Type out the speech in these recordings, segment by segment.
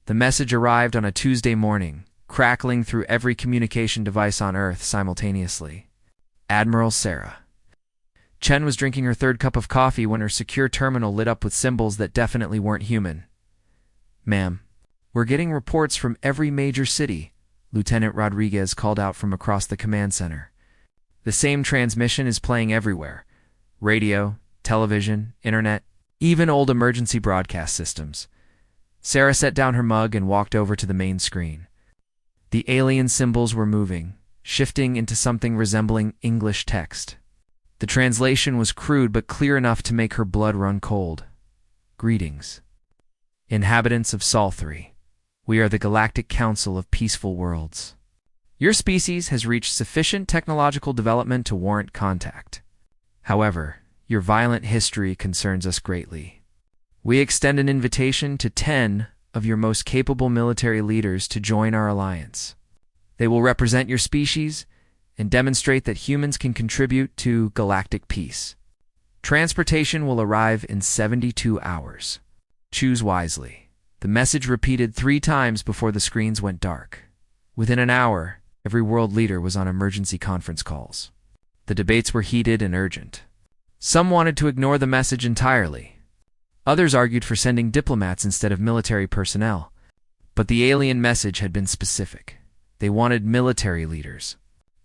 The message arrived on a Tuesday morning, crackling through every communication device on Earth simultaneously. Admiral Sarah. Chen was drinking her third cup of coffee when her secure terminal lit up with symbols that definitely weren't human. "Ma'am, we're getting reports from every major city," Lieutenant Rodriguez called out from across the command center. "The same transmission is playing everywhere. Radio, television, internet, even old emergency broadcast systems." Sarah set down her mug and walked over to the main screen. The alien symbols were moving, shifting into something resembling English text. The translation was crude but clear enough to make her blood run cold. "Greetings. Inhabitants of Sol 3. We are the Galactic Council of Peaceful Worlds. Your species has reached sufficient technological development to warrant contact. However, your violent history concerns us greatly. We extend an invitation to 10 of your most capable military leaders to join our alliance. They will represent your species and demonstrate that humans can contribute to galactic peace. Transportation will arrive in 72 hours. Choose wisely." The message repeated 3 times before the screens went dark. Within an hour, every world leader was on emergency conference calls. The debates were heated and urgent. Some wanted to ignore the message entirely. Others argued for sending diplomats instead of military personnel. But the alien message had been specific. They wanted military leaders.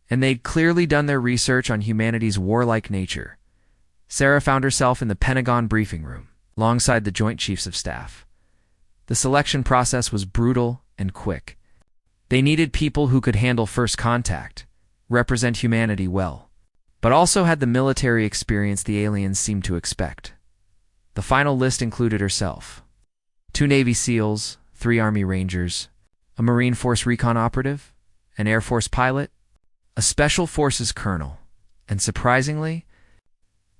And they'd clearly done their research on humanity's warlike nature. Sarah found herself in the Pentagon briefing room, alongside the Joint Chiefs of Staff. The selection process was brutal and quick. They needed people who could handle first contact, represent humanity well, but also had the military experience the aliens seemed to expect. The final list included herself. 2 Navy SEALs, 3 Army Rangers, a Marine Force recon operative, an Air Force pilot, a Special Forces colonel, and surprisingly,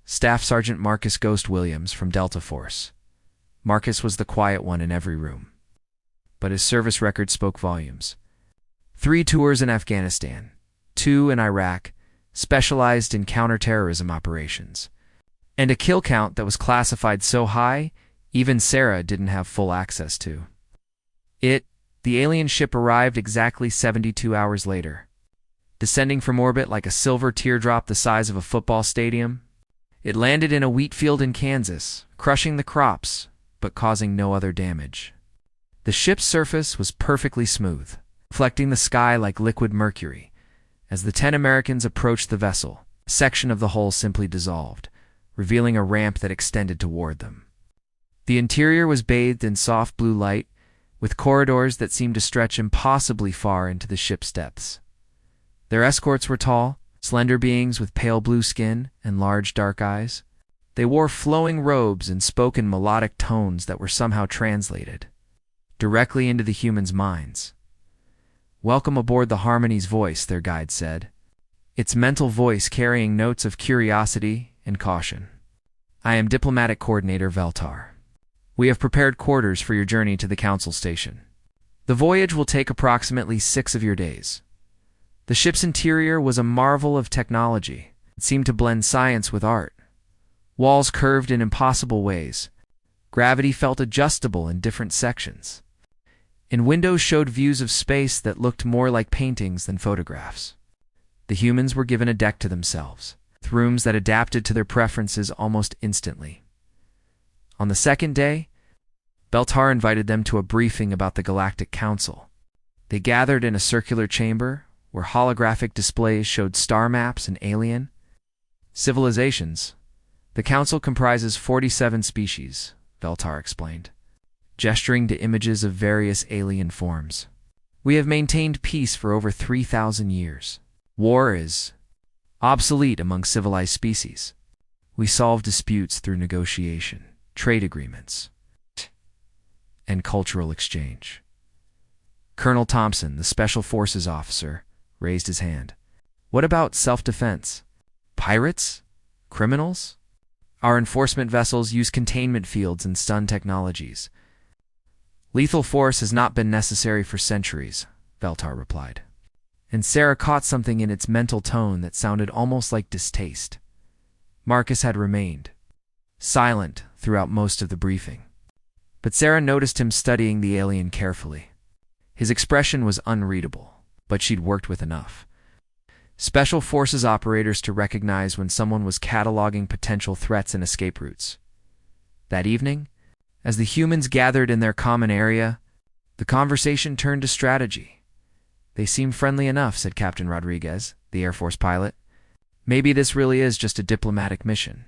Staff Sergeant Marcus Ghost Williams from Delta Force. Marcus was the quiet one in every room, but his service record spoke volumes. 3 tours in Afghanistan, 2 in Iraq, specialized in counterterrorism operations, and a kill count that was classified so high, even Sarah didn't have full access to. The alien ship arrived exactly 72 hours later. Descending from orbit like a silver teardrop the size of a football stadium, it landed in a wheat field in Kansas, crushing the crops, but causing no other damage. The ship's surface was perfectly smooth, reflecting the sky like liquid mercury. As the 10 Americans approached the vessel, a section of the hull simply dissolved, revealing a ramp that extended toward them. The interior was bathed in soft blue light, with corridors that seemed to stretch impossibly far into the ship's depths. Their escorts were tall, slender beings with pale blue skin and large dark eyes. They wore flowing robes and spoke in melodic tones that were somehow translated directly into the humans' minds. "Welcome aboard the Harmony's voice," their guide said, its mental voice carrying notes of curiosity and caution. "I am Diplomatic Coordinator Veltar. We have prepared quarters for your journey to the Council Station. The voyage will take approximately 6 of your days." The ship's interior was a marvel of technology. It seemed to blend science with art. Walls curved in impossible ways. Gravity felt adjustable in different sections. And windows showed views of space that looked more like paintings than photographs. The humans were given a deck to themselves, with rooms that adapted to their preferences almost instantly. On the second day, Beltar invited them to a briefing about the Galactic Council. They gathered in a circular chamber where holographic displays showed star maps and alien civilizations. "The Council comprises 47 species," Beltar explained, gesturing to images of various alien forms. "We have maintained peace for over 3,000 years. War is obsolete among civilized species. We solve disputes through negotiation, trade agreements, and cultural exchange." Colonel Thompson, the Special Forces officer, raised his hand. "What about self-defense? Pirates? Criminals? Our enforcement vessels use containment fields and stun technologies. Lethal force has not been necessary for centuries," Veltar replied. And Sarah caught something in its mental tone that sounded almost like distaste. Marcus had remained silent throughout most of the briefing. But Sarah noticed him studying the alien carefully. His expression was unreadable, but she'd worked with enough Special Forces operators to recognize when someone was cataloging potential threats and escape routes. That evening, as the humans gathered in their common area, the conversation turned to strategy. "They seem friendly enough," said Captain Rodriguez, the Air Force pilot. "Maybe this really is just a diplomatic mission."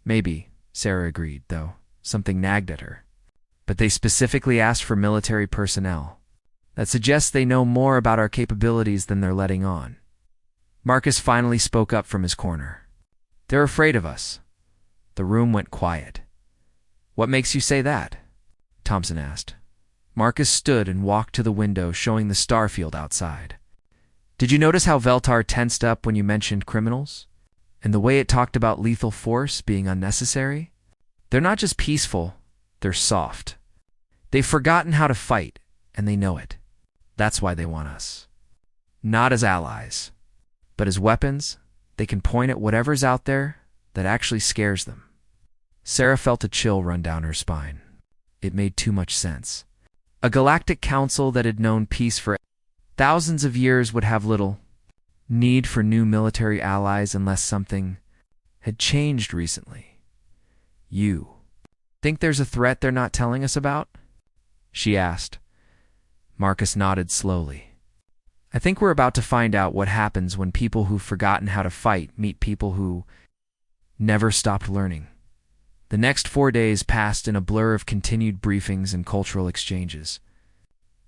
"Maybe," Sarah agreed, though something nagged at her. "But they specifically asked for military personnel. That suggests they know more about our capabilities than they're letting on." Marcus finally spoke up from his corner. "They're afraid of us." The room went quiet. "What makes you say that?" Thompson asked. Marcus stood and walked to the window, showing the starfield outside. "Did you notice how Veltar tensed up when you mentioned criminals? And the way it talked about lethal force being unnecessary? They're not just peaceful, they're soft. They've forgotten how to fight, and they know it. That's why they want us. Not as allies, but as weapons. They can point at whatever's out there that actually scares them." Sarah felt a chill run down her spine. It made too much sense. A galactic council that had known peace for thousands of years would have little need for new military allies unless something had changed recently. "You think there's a threat they're not telling us about?" she asked. Marcus nodded slowly. "I think we're about to find out what happens when people who've forgotten how to fight meet people who never stopped learning." The next 4 days passed in a blur of continued briefings and cultural exchanges.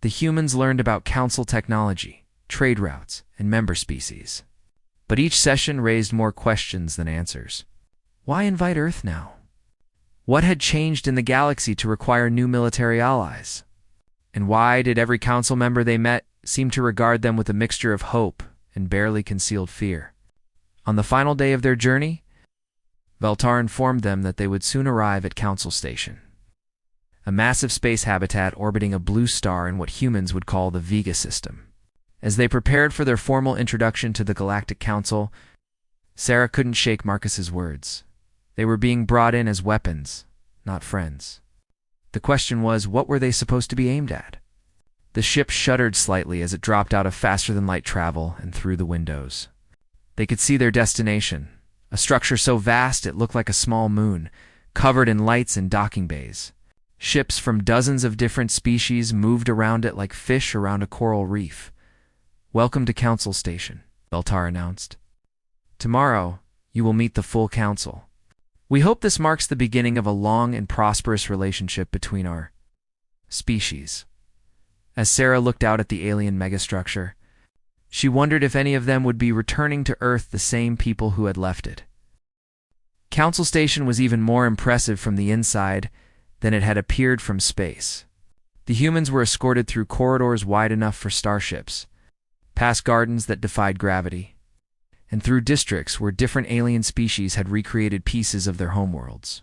The humans learned about council technology, trade routes, and member species. But each session raised more questions than answers. Why invite Earth now? What had changed in the galaxy to require new military allies? And why did every council member they met seem to regard them with a mixture of hope and barely concealed fear? On the final day of their journey, Veltar informed them that they would soon arrive at Council Station, a massive space habitat orbiting a blue star in what humans would call the Vega system. As they prepared for their formal introduction to the Galactic Council, Sarah couldn't shake Marcus's words. They were being brought in as weapons, not friends. The question was, what were they supposed to be aimed at? The ship shuddered slightly as it dropped out of faster-than-light travel and through the windows. They could see their destination, a structure so vast it looked like a small moon, covered in lights and docking bays. Ships from dozens of different species moved around it like fish around a coral reef. "Welcome to Council Station," Veltar announced. "Tomorrow, you will meet the full council. We hope this marks the beginning of a long and prosperous relationship between our species." As Sarah looked out at the alien megastructure, she wondered if any of them would be returning to Earth the same people who had left it. Council Station was even more impressive from the inside than it had appeared from space. The humans were escorted through corridors wide enough for starships, past gardens that defied gravity, and through districts where different alien species had recreated pieces of their homeworlds.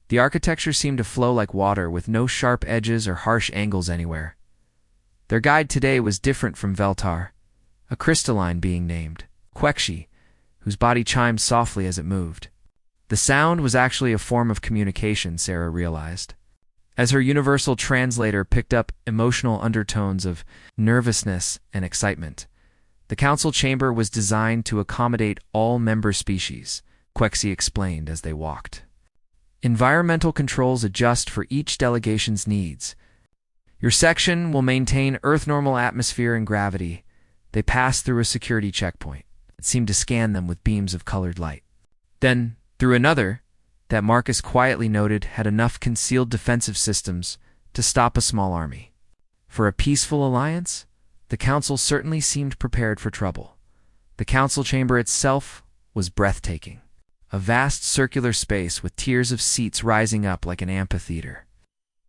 The architecture seemed to flow like water, with no sharp edges or harsh angles anywhere. Their guide today was different from Veltar, a crystalline being named Quexi, whose body chimed softly as it moved. The sound was actually a form of communication, Sarah realized. As her universal translator picked up emotional undertones of nervousness and excitement, the council chamber was designed to accommodate all member species, Quexi explained as they walked. Environmental controls adjust for each delegation's needs. Your section will maintain Earth-normal atmosphere and gravity. They passed through a security checkpoint. It seemed to scan them with beams of colored light. Then, through another, that Marcus quietly noted had enough concealed defensive systems to stop a small army. For a peaceful alliance, the council certainly seemed prepared for trouble. The council chamber itself was breathtaking, a vast circular space with tiers of seats rising up like an amphitheater.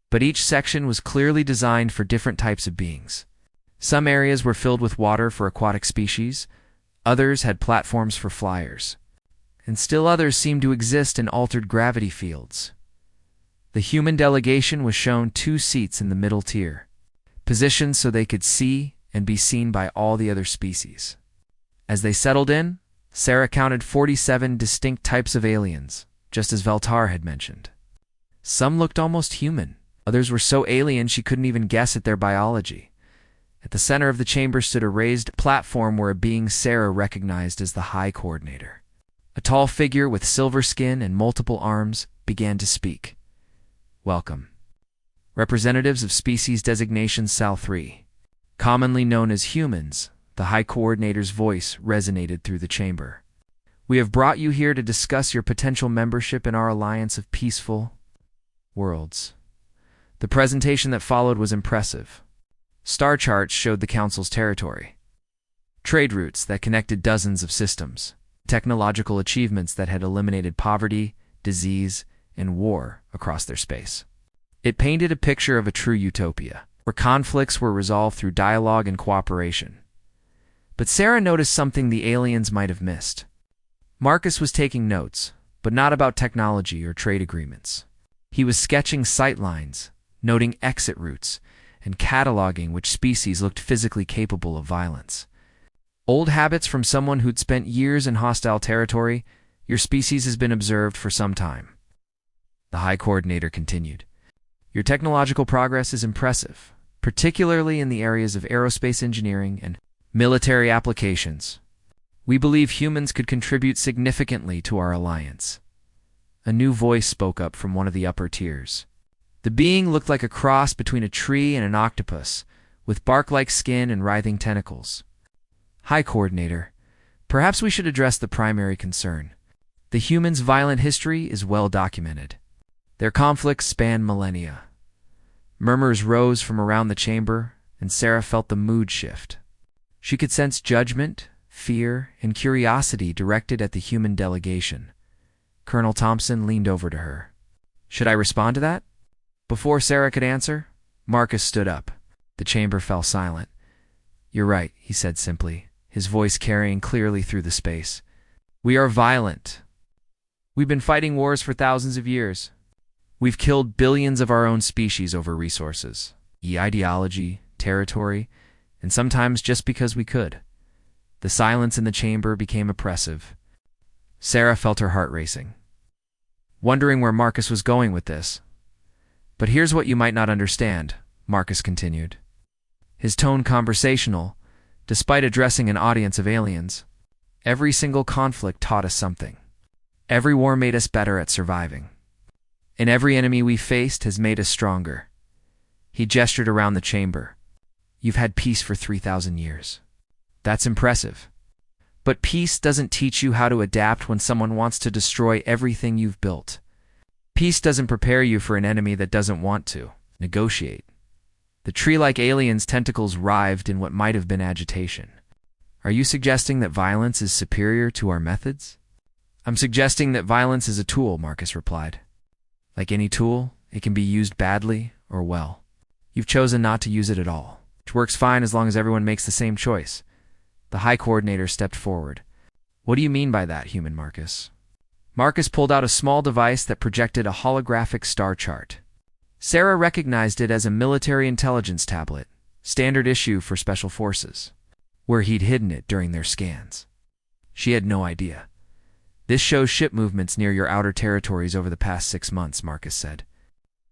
But each section was clearly designed for different types of beings. Some areas were filled with water for aquatic species, others had platforms for flyers, and still others seemed to exist in altered gravity fields. The human delegation was shown 2 seats in the middle tier, positioned so they could see and be seen by all the other species. As they settled in, Sarah counted 47 distinct types of aliens, just as Veltar had mentioned. Some looked almost human, Others were so alien she couldn't even guess at their biology. At the center of the chamber stood a raised platform where a being Sarah recognized as the High Coordinator. A tall figure with silver skin and multiple arms began to speak. Welcome. Representatives of species designation Sal-3, commonly known as humans, the High Coordinator's voice resonated through the chamber. We have brought you here to discuss your potential membership in our alliance of peaceful worlds. The presentation that followed was impressive. Star charts showed the Council's territory, trade routes that connected dozens of systems, technological achievements that had eliminated poverty, disease, and war across their space. It painted a picture of a true utopia, where conflicts were resolved through dialogue and cooperation. But Sarah noticed something the aliens might have missed. Marcus was taking notes, but not about technology or trade agreements. He was sketching sightlines, noting exit routes, and cataloging which species looked physically capable of violence. Old habits from someone who'd spent years in hostile territory. Your species has been observed for some time. The High Coordinator continued. Your technological progress is impressive, particularly in the areas of aerospace engineering and military applications. We believe humans could contribute significantly to our alliance. A new voice spoke up from one of the upper tiers. The being looked like a cross between a tree and an octopus, with bark-like skin and writhing tentacles. High Coordinator, perhaps we should address the primary concern. The humans' violent history is well documented. Their conflicts span millennia. Murmurs rose from around the chamber, and Sarah felt the mood shift. She could sense judgment, fear, and curiosity directed at the human delegation. Colonel Thompson leaned over to her. Should I respond to that? Before Sarah could answer, Marcus stood up. The chamber fell silent. You're right, he said simply, his voice carrying clearly through the space. We are violent. We've been fighting wars for thousands of years. We've killed billions of our own species over resources, ideology, territory, and sometimes just because we could. The silence in the chamber became oppressive. Sarah felt her heart racing, wondering where Marcus was going with this. But here's what you might not understand, Marcus continued. His tone conversational, despite addressing an audience of aliens. Every single conflict taught us something. Every war made us better at surviving. And every enemy we faced has made us stronger. He gestured around the chamber. You've had peace for 3,000 years. That's impressive. But peace doesn't teach you how to adapt when someone wants to destroy everything you've built. Peace doesn't prepare you for an enemy that doesn't want to negotiate. The tree-like alien's tentacles writhed in what might have been agitation. Are you suggesting that violence is superior to our methods? I'm suggesting that violence is a tool, Marcus replied. Like any tool, it can be used badly or well. You've chosen not to use it at all, which works fine as long as everyone makes the same choice. The High Coordinator stepped forward. What do you mean by that, human Marcus? Marcus pulled out a small device that projected a holographic star chart. Sarah recognized it as a military intelligence tablet, standard issue for special forces, where he'd hidden it during their scans. She had no idea. This shows ship movements near your outer territories over the past 6 months, Marcus said.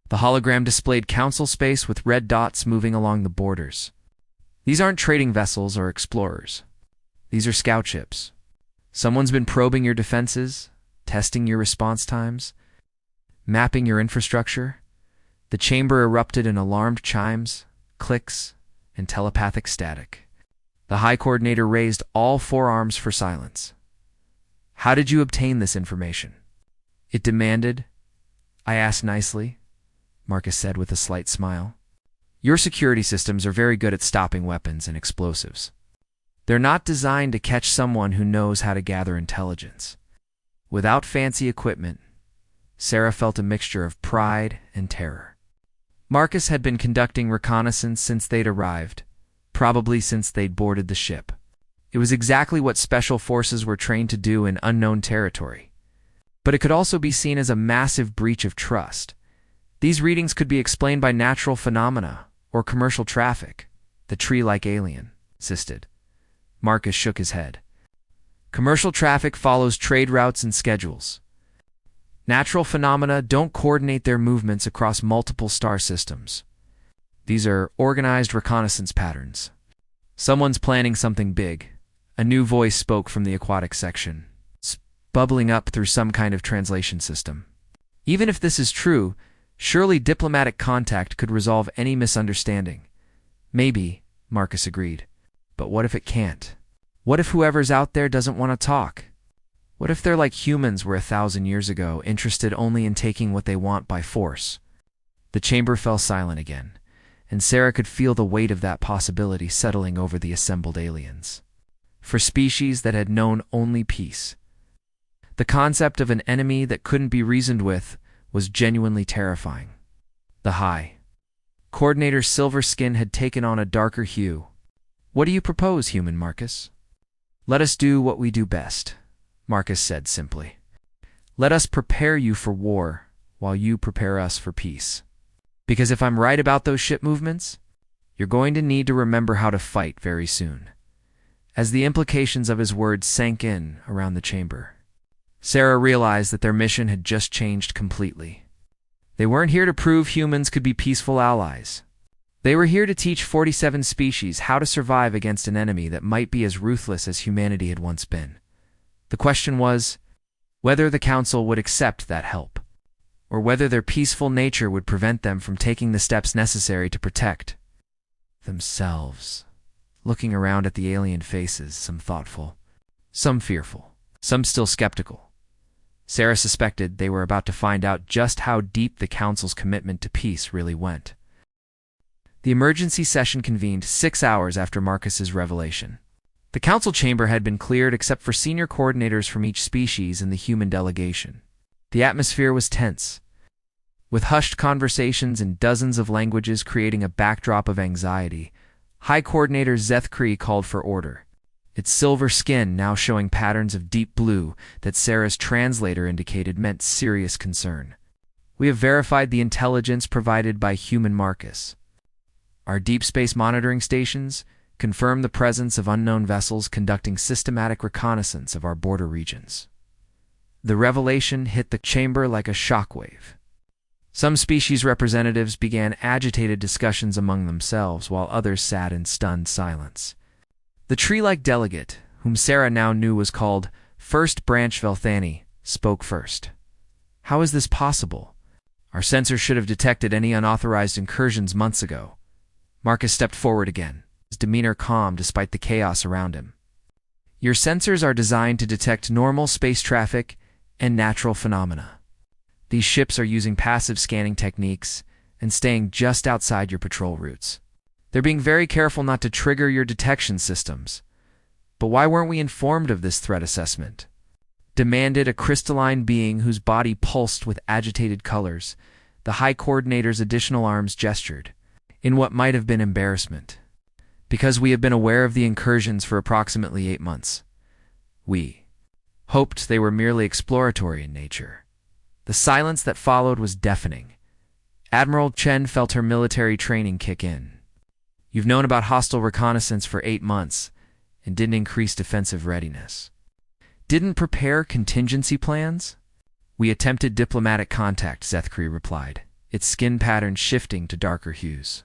The hologram displayed council space with red dots moving along the borders. These aren't trading vessels or explorers. These are scout ships. Someone's been probing your defenses, testing your response times, mapping your infrastructure. The chamber erupted in alarmed chimes, clicks, and telepathic static. The High Coordinator raised all 4 arms for silence. How did you obtain this information? It demanded. I asked nicely, Marcus said with a slight smile. Your security systems are very good at stopping weapons and explosives. They're not designed to catch someone who knows how to gather intelligence. Without fancy equipment, Sarah felt a mixture of pride and terror. Marcus had been conducting reconnaissance since they'd arrived, probably since they'd boarded the ship. It was exactly what special forces were trained to do in unknown territory. But it could also be seen as a massive breach of trust. These readings could be explained by natural phenomena or commercial traffic, the tree-like alien insisted. Marcus shook his head. Commercial traffic follows trade routes and schedules. Natural phenomena don't coordinate their movements across multiple star systems. These are organized reconnaissance patterns. Someone's planning something big. A new voice spoke from the aquatic section, bubbling up through some kind of translation system. Even if this is true, surely diplomatic contact could resolve any misunderstanding. Maybe, Marcus agreed. But what if it can't? What if whoever's out there doesn't want to talk? What if they're like humans were 1,000 years ago, interested only in taking what they want by force? The chamber fell silent again, and Sarah could feel the weight of that possibility settling over the assembled aliens. For species that had known only peace, the concept of an enemy that couldn't be reasoned with was genuinely terrifying. The High Coordinator's silver skin had taken on a darker hue. "What do you propose, human Marcus?" "Let us do what we do best," Marcus said simply. "Let us prepare you for war while you prepare us for peace. Because if I'm right about those ship movements, you're going to need to remember how to fight very soon." As the implications of his words sank in around the chamber, Sarah realized that their mission had just changed completely. They weren't here to prove humans could be peaceful allies. They were here to teach 47 species how to survive against an enemy that might be as ruthless as humanity had once been. The question was whether the Council would accept that help, or whether their peaceful nature would prevent them from taking the steps necessary to protect themselves. Looking around at the alien faces, some thoughtful, some fearful, some still skeptical, Sarah suspected they were about to find out just how deep the Council's commitment to peace really went. The emergency session convened 6 hours after Marcus's revelation. The Council chamber had been cleared except for senior coordinators from each species and the human delegation. The atmosphere was tense, with hushed conversations in dozens of languages creating a backdrop of anxiety. High Coordinator Zethkri called for order, its silver skin now showing patterns of deep blue that Sarah's translator indicated meant serious concern. "We have verified the intelligence provided by human Marcus. Our deep space monitoring stations confirm the presence of unknown vessels conducting systematic reconnaissance of our border regions." The revelation hit the chamber like a shockwave. Some species representatives began agitated discussions among themselves, while others sat in stunned silence. The tree-like delegate, whom Sarah now knew was called First Branch Velthani, spoke first. "How is this possible? Our sensors should have detected any unauthorized incursions months ago." Marcus stepped forward again, his demeanor calm despite the chaos around him. "Your sensors are designed to detect normal space traffic and natural phenomena. These ships are using passive scanning techniques and staying just outside your patrol routes. They're being very careful not to trigger your detection systems. But why weren't we informed of this threat assessment?" demanded a crystalline being whose body pulsed with agitated colors. The High Coordinator's additional arms gestured, in what might have been embarrassment. "Because we have been aware of the incursions for approximately 8 months. We hoped they were merely exploratory in nature." The silence that followed was deafening. Admiral Chen felt her military training kick in. "You've known about hostile reconnaissance for 8 months and didn't increase defensive readiness. Didn't prepare contingency plans?" "We attempted diplomatic contact," Zethkri replied, its skin pattern shifting to darker hues.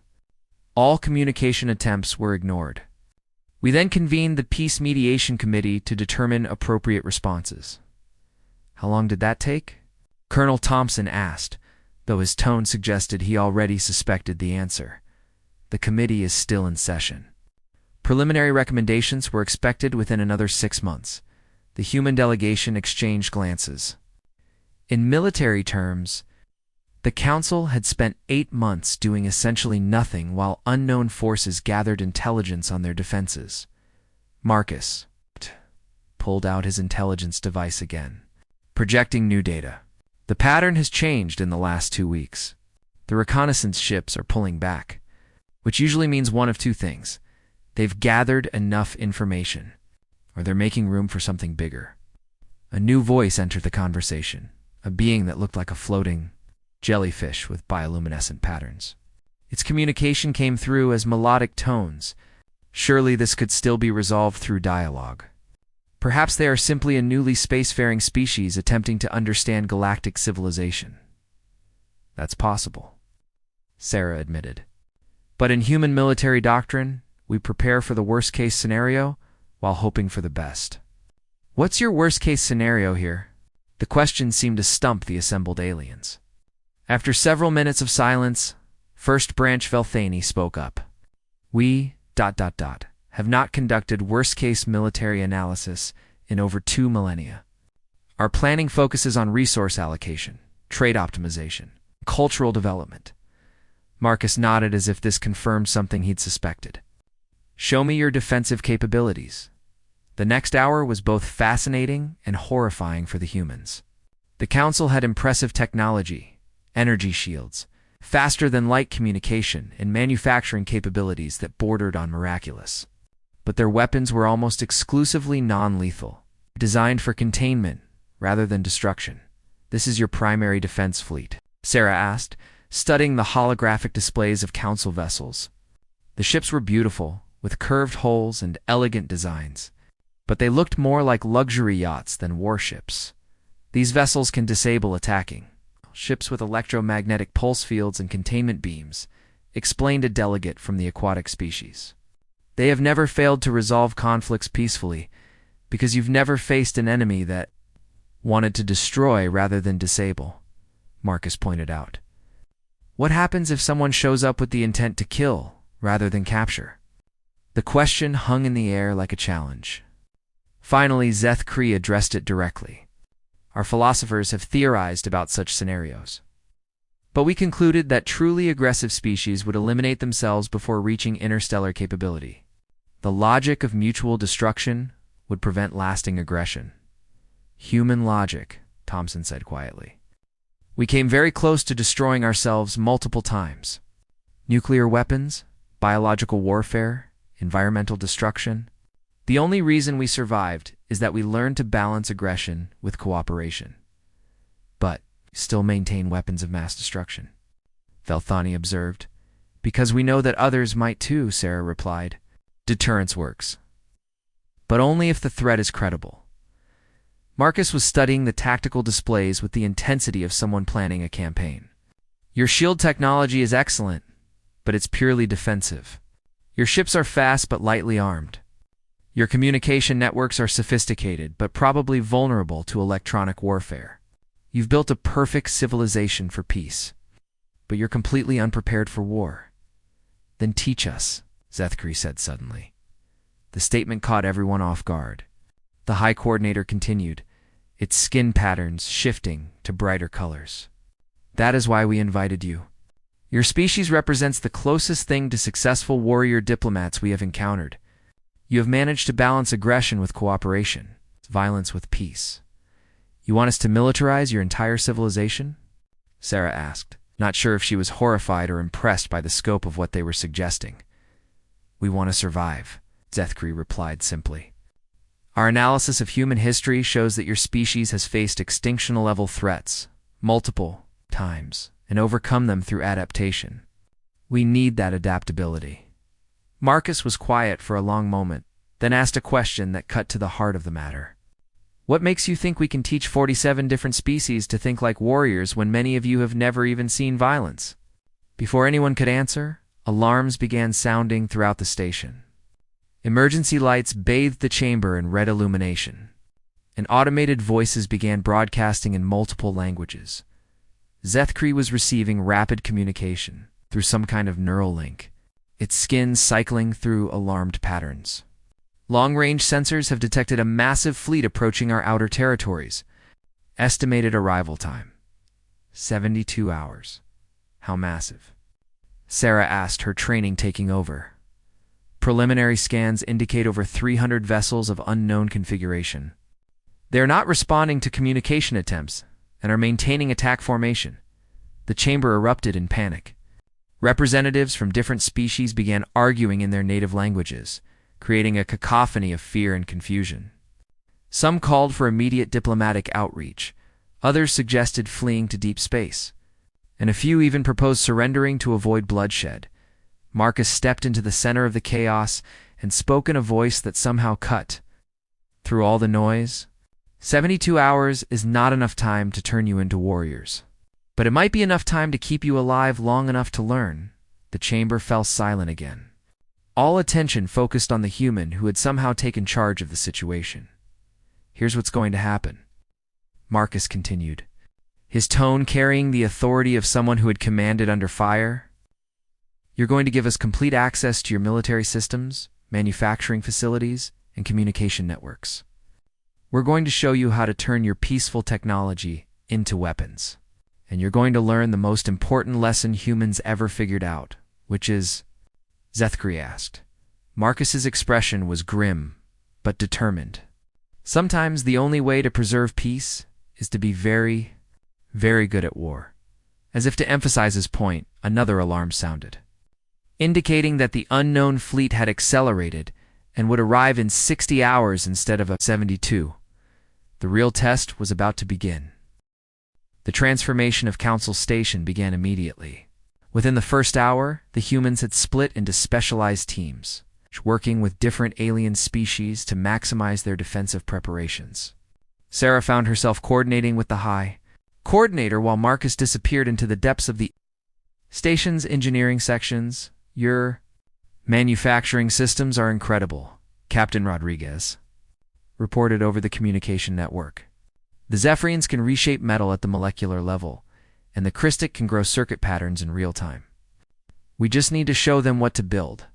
"All communication attempts were ignored. We then convened the Peace Mediation Committee to determine appropriate responses." "How long did that take?" Colonel Thompson asked, though his tone suggested he already suspected the answer. "The committee is still in session. Preliminary recommendations were expected within another 6 months." The human delegation exchanged glances. In military terms, the Council had spent 8 months doing essentially nothing while unknown forces gathered intelligence on their defenses. Marcus pulled out his intelligence device again, projecting new data. "The pattern has changed in the last 2 weeks. The reconnaissance ships are pulling back, which usually means one of two things. They've gathered enough information, or they're making room for something bigger." A new voice entered the conversation, a being that looked like a floating jellyfish with bioluminescent patterns. Its communication came through as melodic tones. Surely this could still be resolved through dialogue. Perhaps they are simply a newly spacefaring species attempting to understand galactic civilization. That's possible, Sarah admitted. But in human military doctrine, we prepare for the worst-case scenario while hoping for the best. What's your worst-case scenario here? The question seemed to stump the assembled aliens. After several minutes of silence, First Branch Velthani spoke up. We, have not conducted worst-case military analysis in over 2 millennia. Our planning focuses on resource allocation, trade optimization, cultural development. Marcus nodded as if this confirmed something he'd suspected. Show me your defensive capabilities. The next hour was both fascinating and horrifying for the humans. The Council had impressive technology, energy shields, faster-than-light communication, and manufacturing capabilities that bordered on miraculous. But their weapons were almost exclusively non-lethal, designed for containment rather than destruction. This is your primary defense fleet, Sarah asked, studying the holographic displays of Council vessels. The ships were beautiful, with curved hulls and elegant designs, but they looked more like luxury yachts than warships. These vessels can disable attacking ships with electromagnetic pulse fields and containment beams, explained a delegate from the aquatic species. They have never failed to resolve conflicts peacefully, because you've never faced an enemy that wanted to destroy rather than disable, Marcus pointed out. What happens if someone shows up with the intent to kill rather than capture? The question hung in the air like a challenge. Finally, Zeth Kree addressed it directly. Our philosophers have theorized about such scenarios. But we concluded that truly aggressive species would eliminate themselves before reaching interstellar capability. The logic of mutual destruction would prevent lasting aggression. Human logic, Thompson said quietly. We came very close to destroying ourselves multiple times. Nuclear weapons, biological warfare, environmental destruction. The only reason we survived is that we learned to balance aggression with cooperation. But still maintain weapons of mass destruction, Velthani observed. Because we know that others might too, Sarah replied. Deterrence works. But only if the threat is credible. Marcus was studying the tactical displays with the intensity of someone planning a campaign. Your shield technology is excellent, but it's purely defensive. Your ships are fast but lightly armed. Your communication networks are sophisticated, but probably vulnerable to electronic warfare. You've built a perfect civilization for peace, but you're completely unprepared for war. Then teach us, Zeth Kree said suddenly. The statement caught everyone off guard. The High Coordinator continued, its skin patterns shifting to brighter colors. That is why we invited you. Your species represents the closest thing to successful warrior diplomats we have encountered. You have managed to balance aggression with cooperation, violence with peace. You want us to militarize your entire civilization? Sarah asked, not sure if she was horrified or impressed by the scope of what they were suggesting. We want to survive, Zeth Kree replied simply. Our analysis of human history shows that your species has faced extinction-level threats multiple times and overcome them through adaptation. We need that adaptability. Marcus was quiet for a long moment, then asked a question that cut to the heart of the matter. What makes you think we can teach 47 different species to think like warriors when many of you have never even seen violence? Before anyone could answer, alarms began sounding throughout the station. Emergency lights bathed the chamber in red illumination, and automated voices began broadcasting in multiple languages. Zeth Kree was receiving rapid communication through some kind of neural link, its skin cycling through alarmed patterns. Long-range sensors have detected a massive fleet approaching our outer territories. Estimated arrival time: 72 hours. How massive? Sarah asked, her training taking over. Preliminary scans indicate over 300 vessels of unknown configuration. They are not responding to communication attempts and are maintaining attack formation. The chamber erupted in panic. Representatives from different species began arguing in their native languages, creating a cacophony of fear and confusion. Some called for immediate diplomatic outreach, others suggested fleeing to deep space, and a few even proposed surrendering to avoid bloodshed. Marcus stepped into the center of the chaos and spoke in a voice that somehow cut through all the noise. 72 hours is not enough time to turn you into warriors. But it might be enough time to keep you alive long enough to learn. The chamber fell silent again. All attention focused on the human who had somehow taken charge of the situation. Here's what's going to happen, Marcus continued, his tone carrying the authority of someone who had commanded under fire. You're going to give us complete access to your military systems, manufacturing facilities, and communication networks. We're going to show you how to turn your peaceful technology into weapons. And you're going to learn the most important lesson humans ever figured out, which is, Zethkri asked. Marcus's expression was grim, but determined. Sometimes the only way to preserve peace is to be very, very good at war. As if to emphasize his point, another alarm sounded, indicating that the unknown fleet had accelerated and would arrive in 60 hours instead of 72. The real test was about to begin. The transformation of Council Station began immediately. Within the first hour, the humans had split into specialized teams, working with different alien species to maximize their defensive preparations. Sarah found herself coordinating with the High Coordinator while Marcus disappeared into the depths of the station's engineering sections. Your manufacturing systems are incredible, Captain Rodriguez reported over the communication network. The Zephyrians can reshape metal at the molecular level, and the Christic can grow circuit patterns in real time. We just need to show them what to build.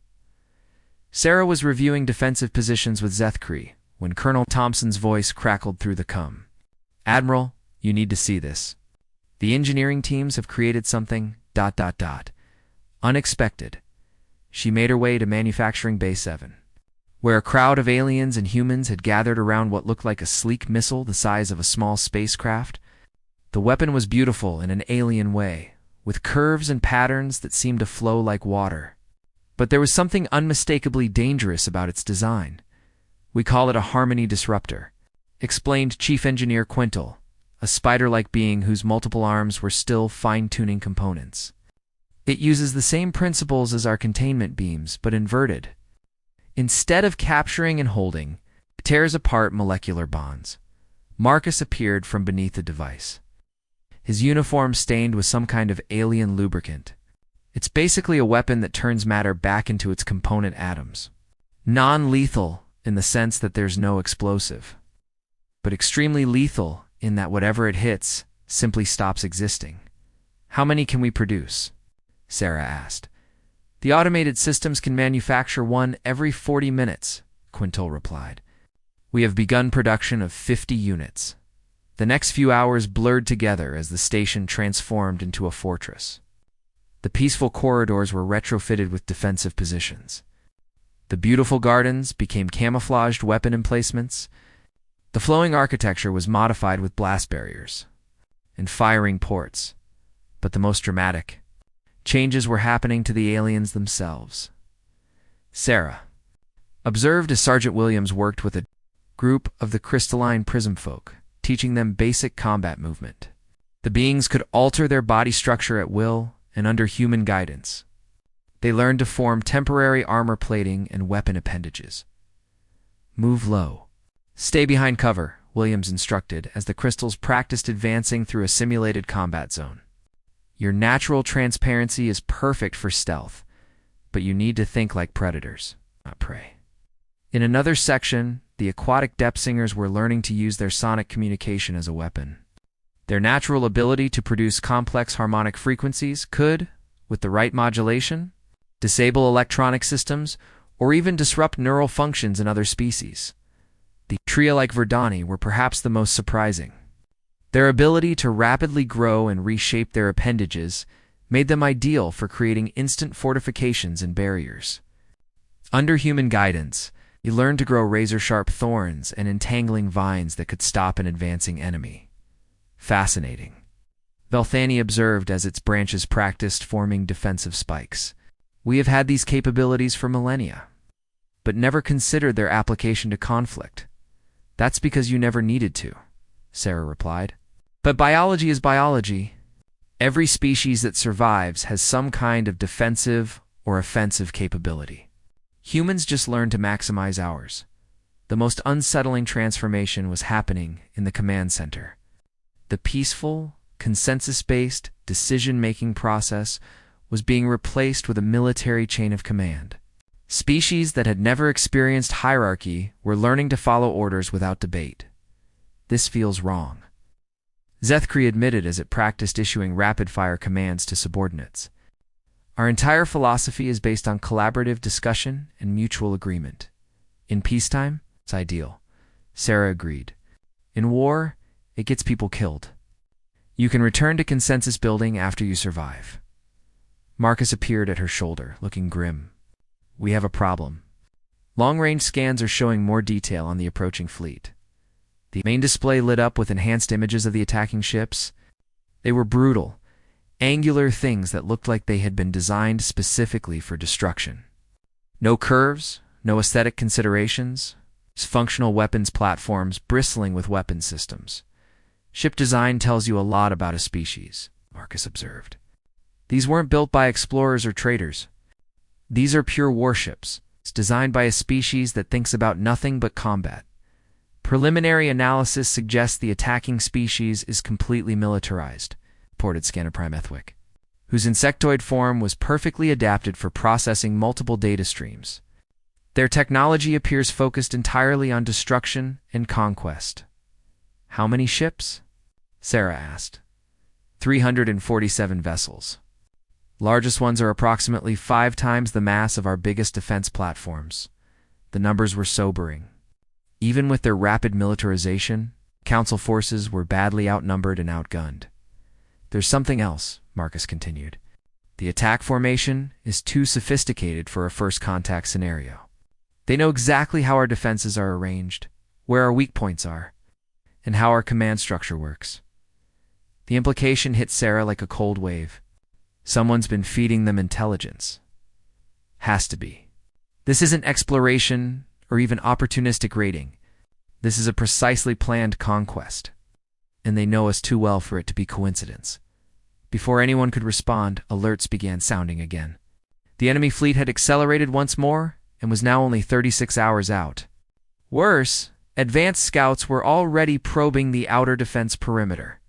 Sarah was reviewing defensive positions with Zethkri when Colonel Thompson's voice crackled through the com. Admiral, you need to see this. The engineering teams have created something, ... unexpected. She made her way to Manufacturing Bay 7, where a crowd of aliens and humans had gathered around what looked like a sleek missile the size of a small spacecraft. The weapon was beautiful in an alien way, with curves and patterns that seemed to flow like water. But there was something unmistakably dangerous about its design. We call it a harmony disruptor, explained Chief Engineer Quintal, a spider-like being whose multiple arms were still fine-tuning components. It uses the same principles as our containment beams, but inverted. Instead of capturing and holding, it tears apart molecular bonds. Marcus appeared from beneath the device, his uniform stained with some kind of alien lubricant. It's basically a weapon that turns matter back into its component atoms. Non-lethal in the sense that there's no explosive, but extremely lethal in that whatever it hits simply stops existing. How many can we produce? Sarah asked. The automated systems can manufacture one every 40 minutes, Quintal replied. We have begun production of 50 units. The next few hours blurred together as the station transformed into a fortress. The peaceful corridors were retrofitted with defensive positions. The beautiful gardens became camouflaged weapon emplacements. The flowing architecture was modified with blast barriers and firing ports. But the most dramatic changes were happening to the aliens themselves. Sarah observed as Sergeant Williams worked with a group of the crystalline prism folk, teaching them basic combat movement. The beings could alter their body structure at will and under human guidance. They learned to form temporary armor plating and weapon appendages. Move low. Stay behind cover, Williams instructed as the crystals practiced advancing through a simulated combat zone. Your natural transparency is perfect for stealth, but you need to think like predators, not prey. In another section, the aquatic depth singers were learning to use their sonic communication as a weapon. Their natural ability to produce complex harmonic frequencies could, with the right modulation, disable electronic systems or even disrupt neural functions in other species. The tria-like Verdani were perhaps the most surprising. Their ability to rapidly grow and reshape their appendages made them ideal for creating instant fortifications and barriers. Under human guidance, you learned to grow razor-sharp thorns and entangling vines that could stop an advancing enemy. Fascinating, Velthani observed as its branches practiced forming defensive spikes. We have had these capabilities for millennia, but never considered their application to conflict. That's because you never needed to, Sarah replied. But biology is biology. Every species that survives has some kind of defensive or offensive capability. Humans just learn to maximize ours. The most unsettling transformation was happening in the command center. The peaceful, consensus-based decision-making process was being replaced with a military chain of command. Species that had never experienced hierarchy were learning to follow orders without debate. This feels wrong. Zethkri admitted as it practiced issuing rapid-fire commands to subordinates. Our entire philosophy is based on collaborative discussion and mutual agreement. In peacetime, it's ideal. Sarah agreed. In war, it gets people killed. You can return to consensus building after you survive. Marcus appeared at her shoulder, looking grim. We have a problem. Long-range scans are showing more detail on the approaching fleet. The main display lit up with enhanced images of the attacking ships. They were brutal, angular things that looked like they had been designed specifically for destruction. No curves, no aesthetic considerations, just functional weapons platforms bristling with weapon systems. Ship design tells you a lot about a species, Marcus observed. These weren't built by explorers or traders. These are pure warships. It's designed by a species that thinks about nothing but combat. Preliminary analysis suggests the attacking species is completely militarized, reported Scanner Prime Ethwick, whose insectoid form was perfectly adapted for processing multiple data streams. Their technology appears focused entirely on destruction and conquest. How many ships? Sarah asked. 347 vessels. Largest ones are approximately 5 times the mass of our biggest defense platforms. The numbers were sobering. Even with their rapid militarization, Council forces were badly outnumbered and outgunned. There's something else, Marcus continued. The attack formation is too sophisticated for a first contact scenario. They know exactly how our defenses are arranged, where our weak points are, and how our command structure works. The implication hit Sarah like a cold wave. Someone's been feeding them intelligence. Has to be. This isn't exploration or even opportunistic raiding. This is a precisely planned conquest. And they know us too well for it to be coincidence. Before anyone could respond, alerts began sounding again. The enemy fleet had accelerated once more and was now only 36 hours out. Worse, advanced scouts were already probing the outer defense perimeter.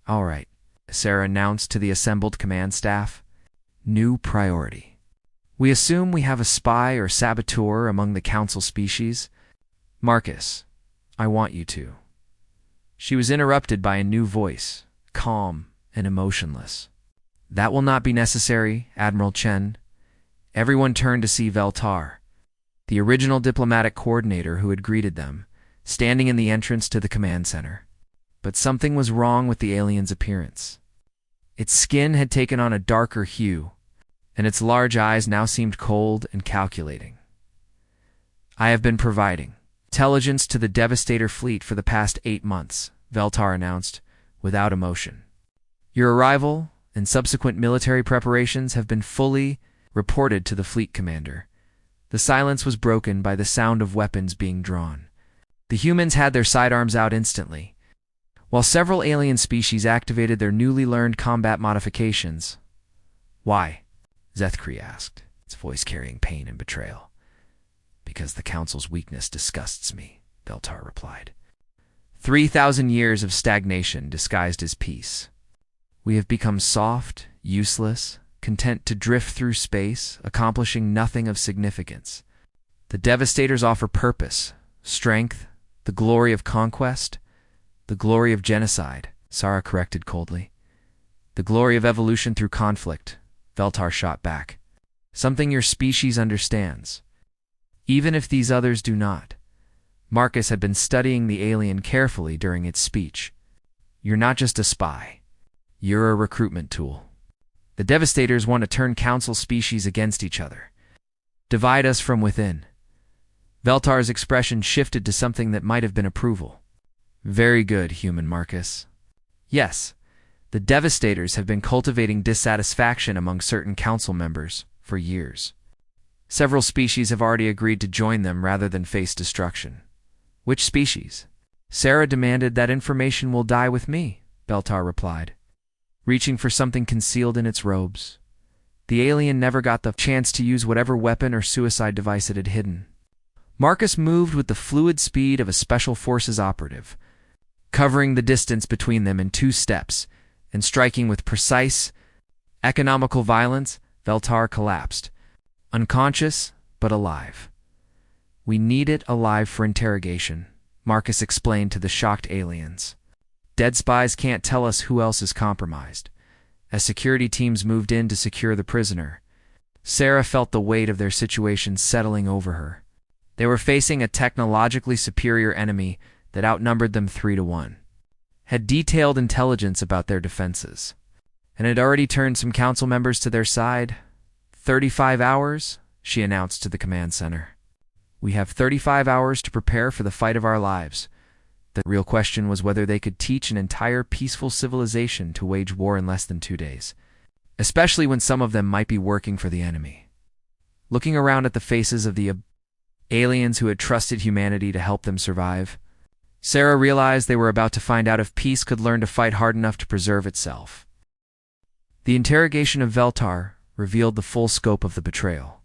All right, Sarah announced to the assembled command staff. New priority. We assume we have a spy or saboteur among the Council species. Marcus, I want you to. She was interrupted by a new voice, calm and emotionless. That will not be necessary, Admiral Chen. Everyone turned to see Veltar, the original diplomatic coordinator who had greeted them, standing in the entrance to the command center. But something was wrong with the alien's appearance. Its skin had taken on a darker hue, and its large eyes now seemed cold and calculating. I have been providing intelligence to the Devastator fleet for the past 8 months, Veltar announced, without emotion. Your arrival and subsequent military preparations have been fully reported to the fleet commander. The silence was broken by the sound of weapons being drawn. The humans had their sidearms out instantly, while several alien species activated their newly learned combat modifications. Why? Zethkri asked, its voice carrying pain and betrayal. Because the Council's weakness disgusts me, Veltar replied. 3,000 years of stagnation disguised as peace. We have become soft, useless, content to drift through space, accomplishing nothing of significance. The Devastators offer purpose, strength, the glory of conquest, the glory of genocide, Sarah corrected coldly. The glory of evolution through conflict, Veltar shot back. Something your species understands. Even if these others do not. Marcus had been studying the alien carefully during its speech. You're not just a spy. You're a recruitment tool. The Devastators want to turn Council species against each other. Divide us from within. Veltar's expression shifted to something that might have been approval. Very good, human Marcus. Yes, the Devastators have been cultivating dissatisfaction among certain Council members for years. Several species have already agreed to join them rather than face destruction. Which species? Sarah demanded. That information will die with me, Veltar replied, reaching for something concealed in its robes. The alien never got the chance to use whatever weapon or suicide device it had hidden. Marcus moved with the fluid speed of a Special Forces operative, covering the distance between them in 2 steps, and striking with precise, economical violence. Veltar collapsed, unconscious but alive. "We need it alive for interrogation," Marcus explained to the shocked aliens. "Dead spies can't tell us who else is compromised." As security teams moved in to secure the prisoner, Sarah felt the weight of their situation settling over her. They were facing a technologically superior enemy that outnumbered them 3-1, had detailed intelligence about their defenses, and had already turned some council members to their side. 35 hours, she announced to the command center. "We have 35 hours to prepare for the fight of our lives." The real question was whether they could teach an entire peaceful civilization to wage war in less than 2 days, especially when some of them might be working for the enemy. Looking around at the faces of the aliens who had trusted humanity to help them survive, Sarah realized they were about to find out if peace could learn to fight hard enough to preserve itself. The interrogation of Veltar revealed the full scope of the betrayal.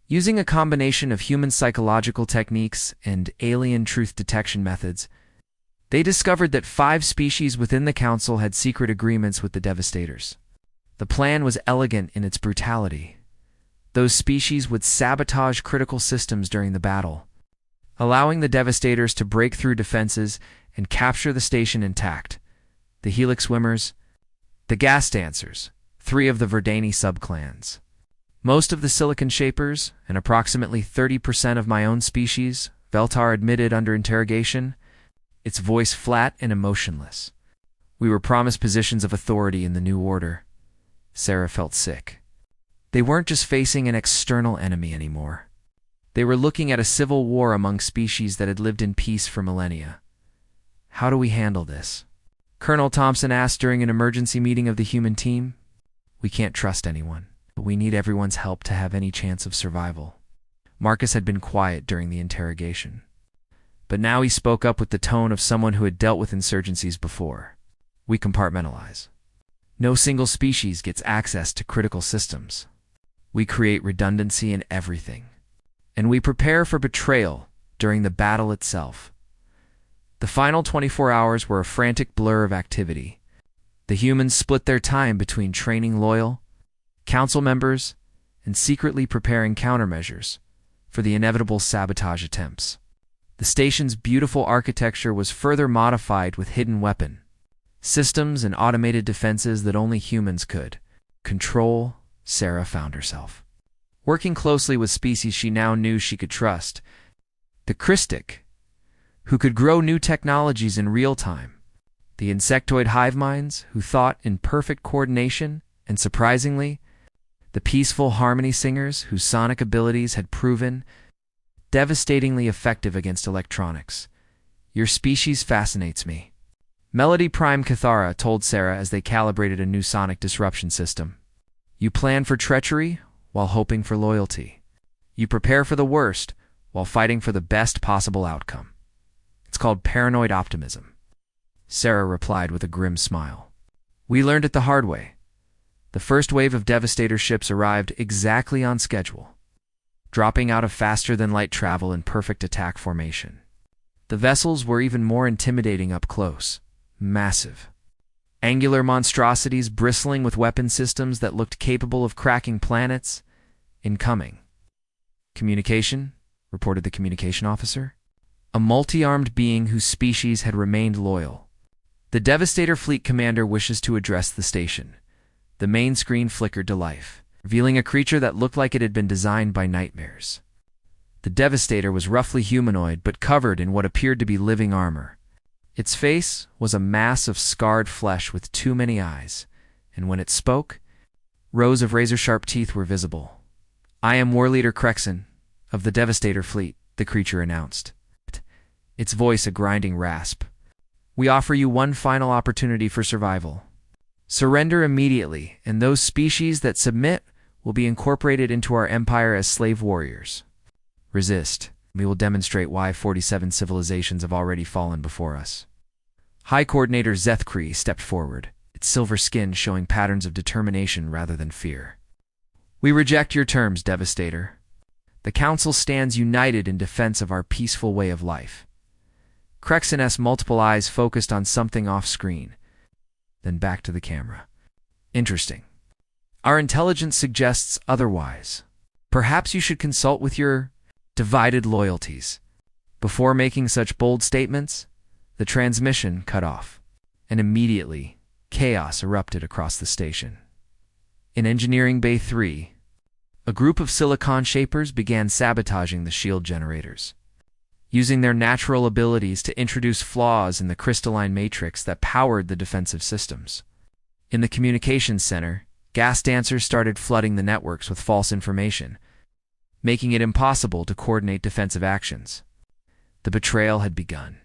Using a combination of human psychological techniques and alien truth detection methods, they discovered that 5 species within the council had secret agreements with the Devastators. The plan was elegant in its brutality. Those species would sabotage critical systems during the battle, allowing the Devastators to break through defenses and capture the station intact. The Helix Swimmers, the Gas Dancers, 3 of the Verdani subclans, most of the Silicon Shapers, and approximately 30% of my own species, Veltar admitted under interrogation, its voice flat and emotionless. "We were promised positions of authority in the new order." Sarah felt sick. They weren't just facing an external enemy anymore. They were looking at a civil war among species that had lived in peace for millennia. "How do we handle this?" Colonel Thompson asked during an emergency meeting of the human team. "We can't trust anyone, but we need everyone's help to have any chance of survival." Marcus had been quiet during the interrogation, but now he spoke up with the tone of someone who had dealt with insurgencies before. "We compartmentalize. No single species gets access to critical systems. We create redundancy in everything. And we prepare for betrayal during the battle itself." The final 24 hours were a frantic blur of activity. The humans split their time between training loyal council members and secretly preparing countermeasures for the inevitable sabotage attempts. The station's beautiful architecture was further modified with hidden weapon systems and automated defenses that only humans could control. Sarah found herself working closely with species she now knew she could trust. The Christic, who could grow new technologies in real time. The insectoid hive minds, who thought in perfect coordination. And surprisingly, the peaceful harmony singers, whose sonic abilities had proven devastatingly effective against electronics. "Your species fascinates me," Melody Prime Cathara told Sarah as they calibrated a new sonic disruption system. "You plan for treachery while hoping for loyalty. You prepare for the worst while fighting for the best possible outcome. It's called paranoid optimism," Sarah replied with a grim smile. "We learned it the hard way. The first wave of Devastator ships arrived exactly on schedule, dropping out of faster-than-light travel in perfect attack formation. The vessels were even more intimidating up close. Massive, angular monstrosities bristling with weapon systems that looked capable of cracking planets. Incoming. "Communication," reported the communication officer. "A multi-armed being whose species had remained loyal. The Devastator fleet commander wishes to address the station." The main screen flickered to life, revealing a creature that looked like it had been designed by nightmares. The Devastator was roughly humanoid but covered in what appeared to be living armor. Its face was a mass of scarred flesh with too many eyes, and when it spoke, rows of razor-sharp teeth were visible. "I am War Leader Crexon, of the Devastator fleet," the creature announced, its voice a grinding rasp. "We offer you one final opportunity for survival. Surrender immediately, and those species that submit will be incorporated into our empire as slave warriors. Resist. We will demonstrate why 47 civilizations have already fallen before us." High Coordinator Zethkree stepped forward, its silver skin showing patterns of determination rather than fear. "We reject your terms, Devastator." The Council stands united in defense of our peaceful way of life. Crexon's multiple eyes focused on something off-screen, then back to the camera. Interesting. Our intelligence suggests otherwise. Perhaps you should consult with your divided loyalties. Before making such bold statements, the transmission cut off, and immediately chaos erupted across the station. In Engineering Bay 3, a group of silicon shapers began sabotaging the shield generators, using their natural abilities to introduce flaws in the crystalline matrix that powered the defensive systems. In the communications center, gas dancers started flooding the networks with false information, making it impossible to coordinate defensive actions. The betrayal had begun.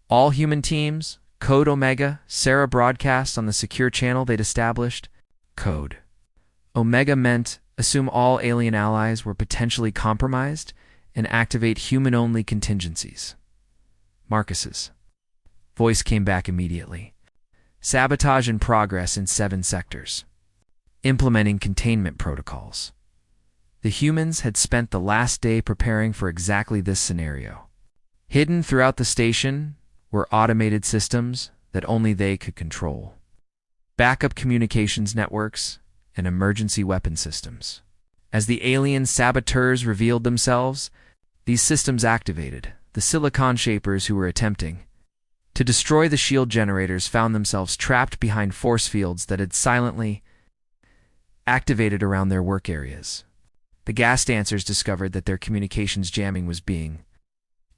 All human teams, Code Omega, Sarah broadcast on the secure channel they'd established. Code Omega meant assume all alien allies were potentially compromised and activate human-only contingencies. Marcus's voice came back immediately. Sabotage in progress in 7 sectors. Implementing containment protocols. The humans had spent the last day preparing for exactly this scenario. Hidden throughout the station were automated systems that only they could control, backup communications networks, and emergency weapon systems. As the alien saboteurs revealed themselves, these systems activated. The silicon shapers who were attempting to destroy the shield generators found themselves trapped behind force fields that had silently activated around their work areas. The gas dancers discovered that their communications jamming was being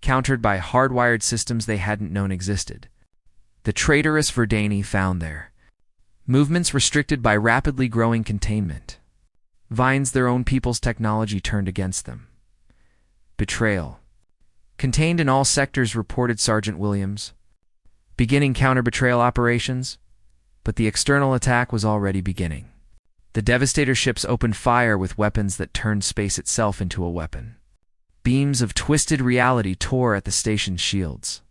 countered by hardwired systems they hadn't known existed. The traitorous Verdani found their movements restricted by rapidly growing containment. Vines, their own people's technology, turned against them. Betrayal. Contained in all sectors, reported Sergeant Williams. Beginning counter-betrayal operations, but the external attack was already beginning. The Devastator ships opened fire with weapons that turned space itself into a weapon. Beams of twisted reality tore at the station's shields,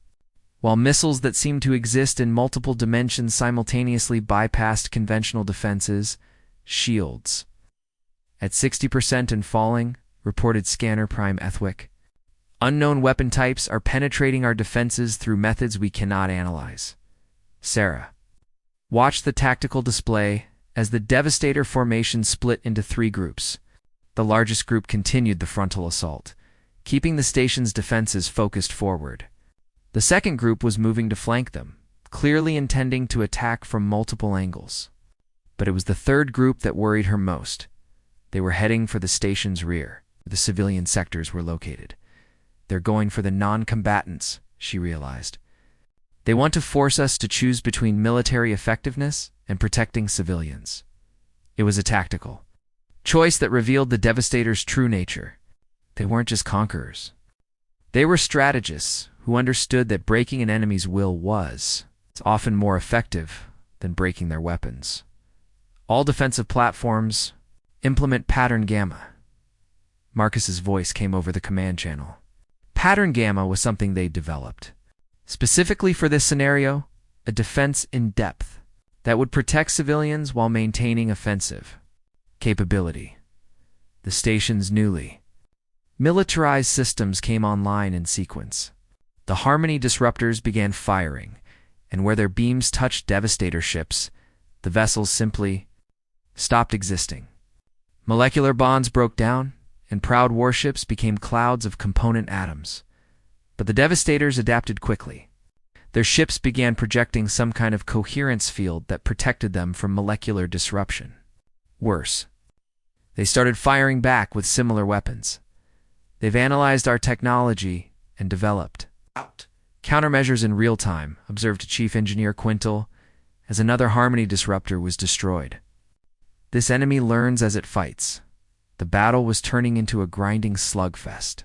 while missiles that seemed to exist in multiple dimensions simultaneously bypassed conventional defenses. Shields at 60% and falling, reported Scanner Prime Ethwick. Unknown weapon types are penetrating our defenses through methods we cannot analyze. Sarah watched the tactical display as the Devastator formation split into 3 groups. The largest group continued the frontal assault, keeping the station's defenses focused forward. The second group was moving to flank them, clearly intending to attack from multiple angles. But it was the third group that worried her most. They were heading for the station's rear, where the civilian sectors were located. They're going for the non-combatants, she realized. They want to force us to choose between military effectiveness and protecting civilians. It was a tactical choice that revealed the Devastator's true nature. They weren't just conquerors. They were strategists who understood that breaking an enemy's will was often more effective than breaking their weapons. All defensive platforms implement Pattern Gamma. Marcus's voice came over the command channel. Pattern Gamma was something they'd developed specifically for this scenario, a defense in depth that would protect civilians while maintaining offensive capability. The station's newly militarized systems came online in sequence. The Harmony disruptors began firing, and where their beams touched Devastator ships, the vessels simply stopped existing. Molecular bonds broke down, and proud warships became clouds of component atoms. But the Devastators adapted quickly. Their ships began projecting some kind of coherence field that protected them from molecular disruption. Worse, they started firing back with similar weapons. They've analyzed our technology and developed countermeasures in real time, observed Chief Engineer Quintal, as another Harmony disruptor was destroyed. This enemy learns as it fights. The battle was turning into a grinding slugfest,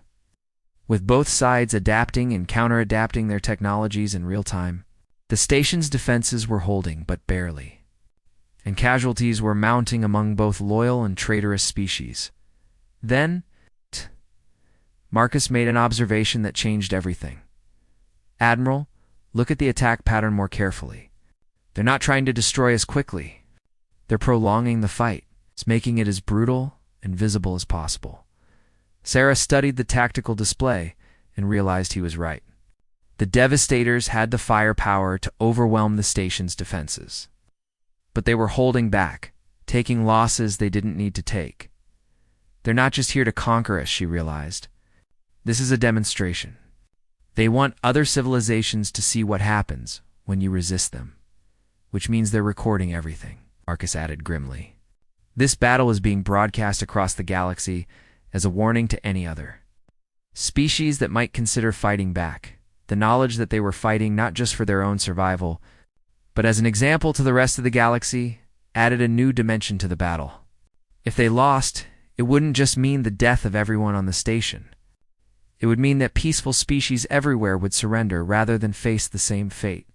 with both sides adapting and counter-adapting their technologies in real time. The station's defenses were holding, but barely, and casualties were mounting among both loyal and traitorous species. Then, Marcus made an observation that changed everything. Admiral, look at the attack pattern more carefully. They're not trying to destroy us quickly. They're prolonging the fight. It's making it as brutal and visible as possible. Sarah studied the tactical display and realized he was right. The Devastators had the firepower to overwhelm the station's defenses. But they were holding back, taking losses they didn't need to take. They're not just here to conquer us, she realized. This is a demonstration. They want other civilizations to see what happens when you resist them, which means they're recording everything, Marcus added grimly. This battle is being broadcast across the galaxy as a warning to any other species that might consider fighting back. The knowledge that they were fighting not just for their own survival, but as an example to the rest of the galaxy, added a new dimension to the battle. If they lost, it wouldn't just mean the death of everyone on the station. It would mean that peaceful species everywhere would surrender rather than face the same fate.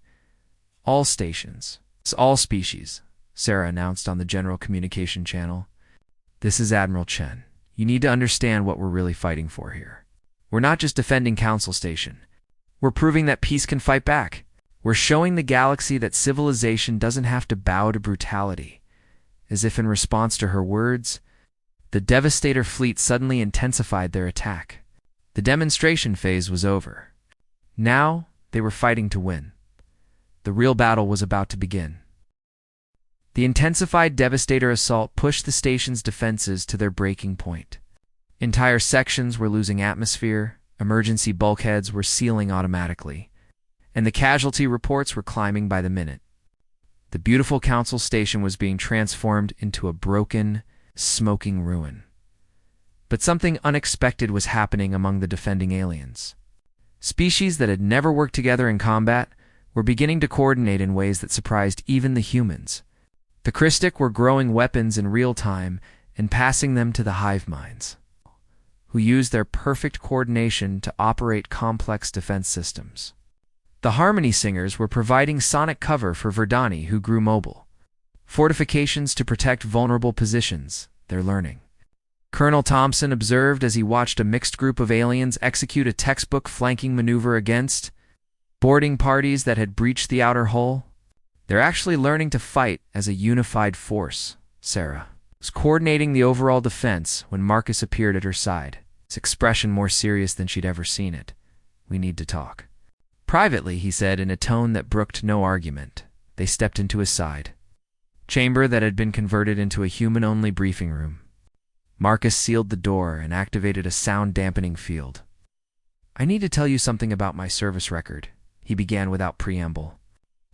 All stations, all species, Sarah announced on the general communication channel. This is Admiral Chen. You need to understand what we're really fighting for here. We're not just defending Council Station. We're proving that peace can fight back. We're showing the galaxy that civilization doesn't have to bow to brutality. As if in response to her words, the Devastator fleet suddenly intensified their attack. The demonstration phase was over. Now, they were fighting to win. The real battle was about to begin. The intensified Devastator assault pushed the station's defenses to their breaking point. Entire sections were losing atmosphere, emergency bulkheads were sealing automatically, and the casualty reports were climbing by the minute. The beautiful Council Station was being transformed into a broken, smoking ruin. But something unexpected was happening among the defending aliens. Species that had never worked together in combat were beginning to coordinate in ways that surprised even the humans. The Christic were growing weapons in real time and passing them to the hive minds, who used their perfect coordination to operate complex defense systems. The Harmony Singers were providing sonic cover for Verdani, who grew mobile. Fortifications to protect vulnerable positions, they're learning. Colonel Thompson observed as he watched a mixed group of aliens execute a textbook flanking maneuver against boarding parties that had breached the outer hull. They're actually learning to fight as a unified force, Sarah was coordinating the overall defense when Marcus appeared at her side, his expression more serious than she'd ever seen it. We need to talk. Privately, he said in a tone that brooked no argument. They stepped into his side chamber that had been converted into a human-only briefing room. Marcus sealed the door and activated a sound-dampening field. I need to tell you something about my service record, he began without preamble.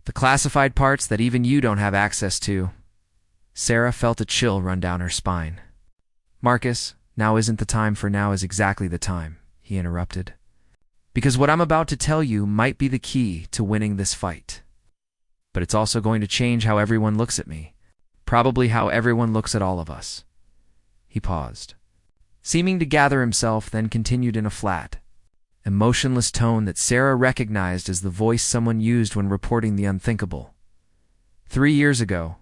The classified parts that even you don't have access to. Sarah felt a chill run down her spine. Marcus, now isn't the time for now is exactly the time, he interrupted. Because what I'm about to tell you might be the key to winning this fight. But it's also going to change how everyone looks at me. Probably how everyone looks at all of us. He paused, seeming to gather himself, then continued in a flat, emotionless tone that Sarah recognized as the voice someone used when reporting the unthinkable. 3 years ago,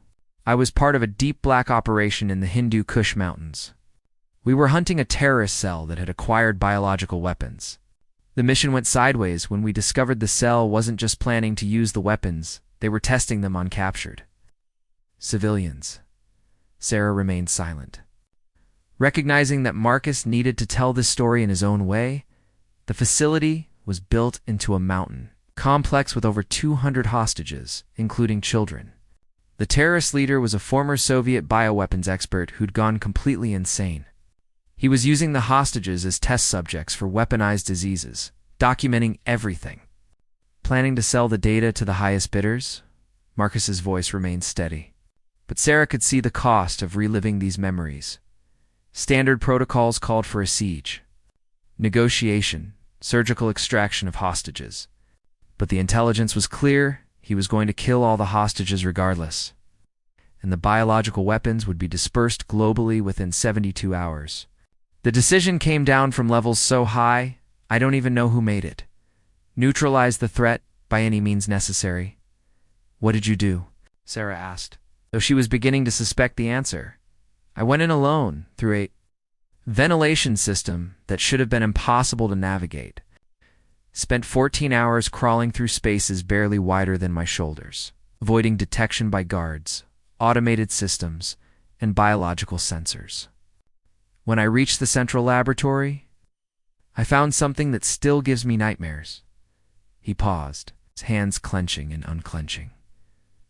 I was part of a deep black operation in the Hindu Kush Mountains. We were hunting a terrorist cell that had acquired biological weapons. The mission went sideways when we discovered the cell wasn't just planning to use the weapons, they were testing them on captured civilians. Sarah remained silent. Recognizing that Marcus needed to tell this story in his own way, the facility was built into a mountain complex with over 200 hostages, including children. The terrorist leader was a former Soviet bioweapons expert who'd gone completely insane. He was using the hostages as test subjects for weaponized diseases, documenting everything. Planning to sell the data to the highest bidders? Marcus's voice remained steady. But Sarah could see the cost of reliving these memories. Standard protocols called for a siege, negotiation, surgical extraction of hostages. But the intelligence was clear. He was going to kill all the hostages regardless. And the biological weapons would be dispersed globally within 72 hours. The decision came down from levels so high, I don't even know who made it. Neutralize the threat by any means necessary. What did you do? Sarah asked, though she was beginning to suspect the answer. I went in alone through a ventilation system that should have been impossible to navigate. Spent 14 hours crawling through spaces barely wider than my shoulders, avoiding detection by guards, automated systems, and biological sensors. When I reached the central laboratory, I found something that still gives me nightmares. He paused, his hands clenching and unclenching.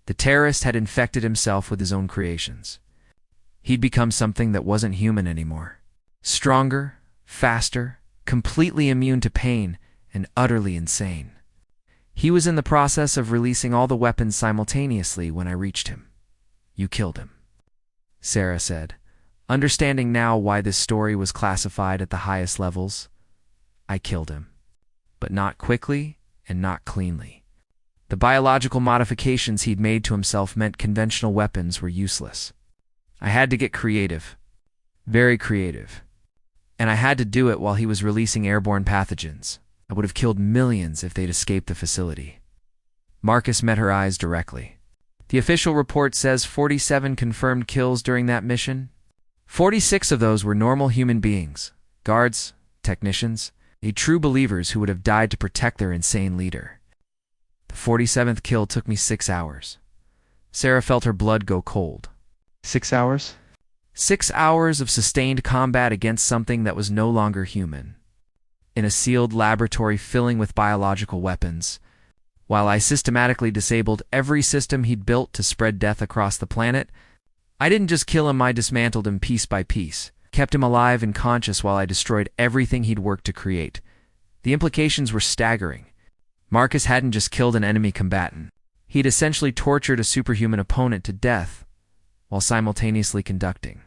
The terrorist had infected himself with his own creations. He'd become something that wasn't human anymore. Stronger, faster, completely immune to pain, and utterly insane. He was in the process of releasing all the weapons simultaneously when I reached him. You killed him, Sarah said, understanding now why this story was classified at the highest levels. I killed him, but not quickly and not cleanly. The biological modifications he'd made to himself meant conventional weapons were useless. I had to get creative, very creative. And I had to do it while he was releasing airborne pathogens. I would have killed millions if they'd escaped the facility. Marcus met her eyes directly. The official report says 47 confirmed kills during that mission. 46 of those were normal human beings, guards, technicians, true believers who would have died to protect their insane leader. The 47th kill took me 6 hours. Sarah felt her blood go cold. 6 hours? 6 hours of sustained combat against something that was no longer human. In a sealed laboratory filling with biological weapons, while I systematically disabled every system he'd built to spread death across the planet. I didn't just kill him, I dismantled him piece by piece, kept him alive and conscious while I destroyed everything he'd worked to create. The implications were staggering. Marcus hadn't just killed an enemy combatant. He'd essentially tortured a superhuman opponent to death while simultaneously conducting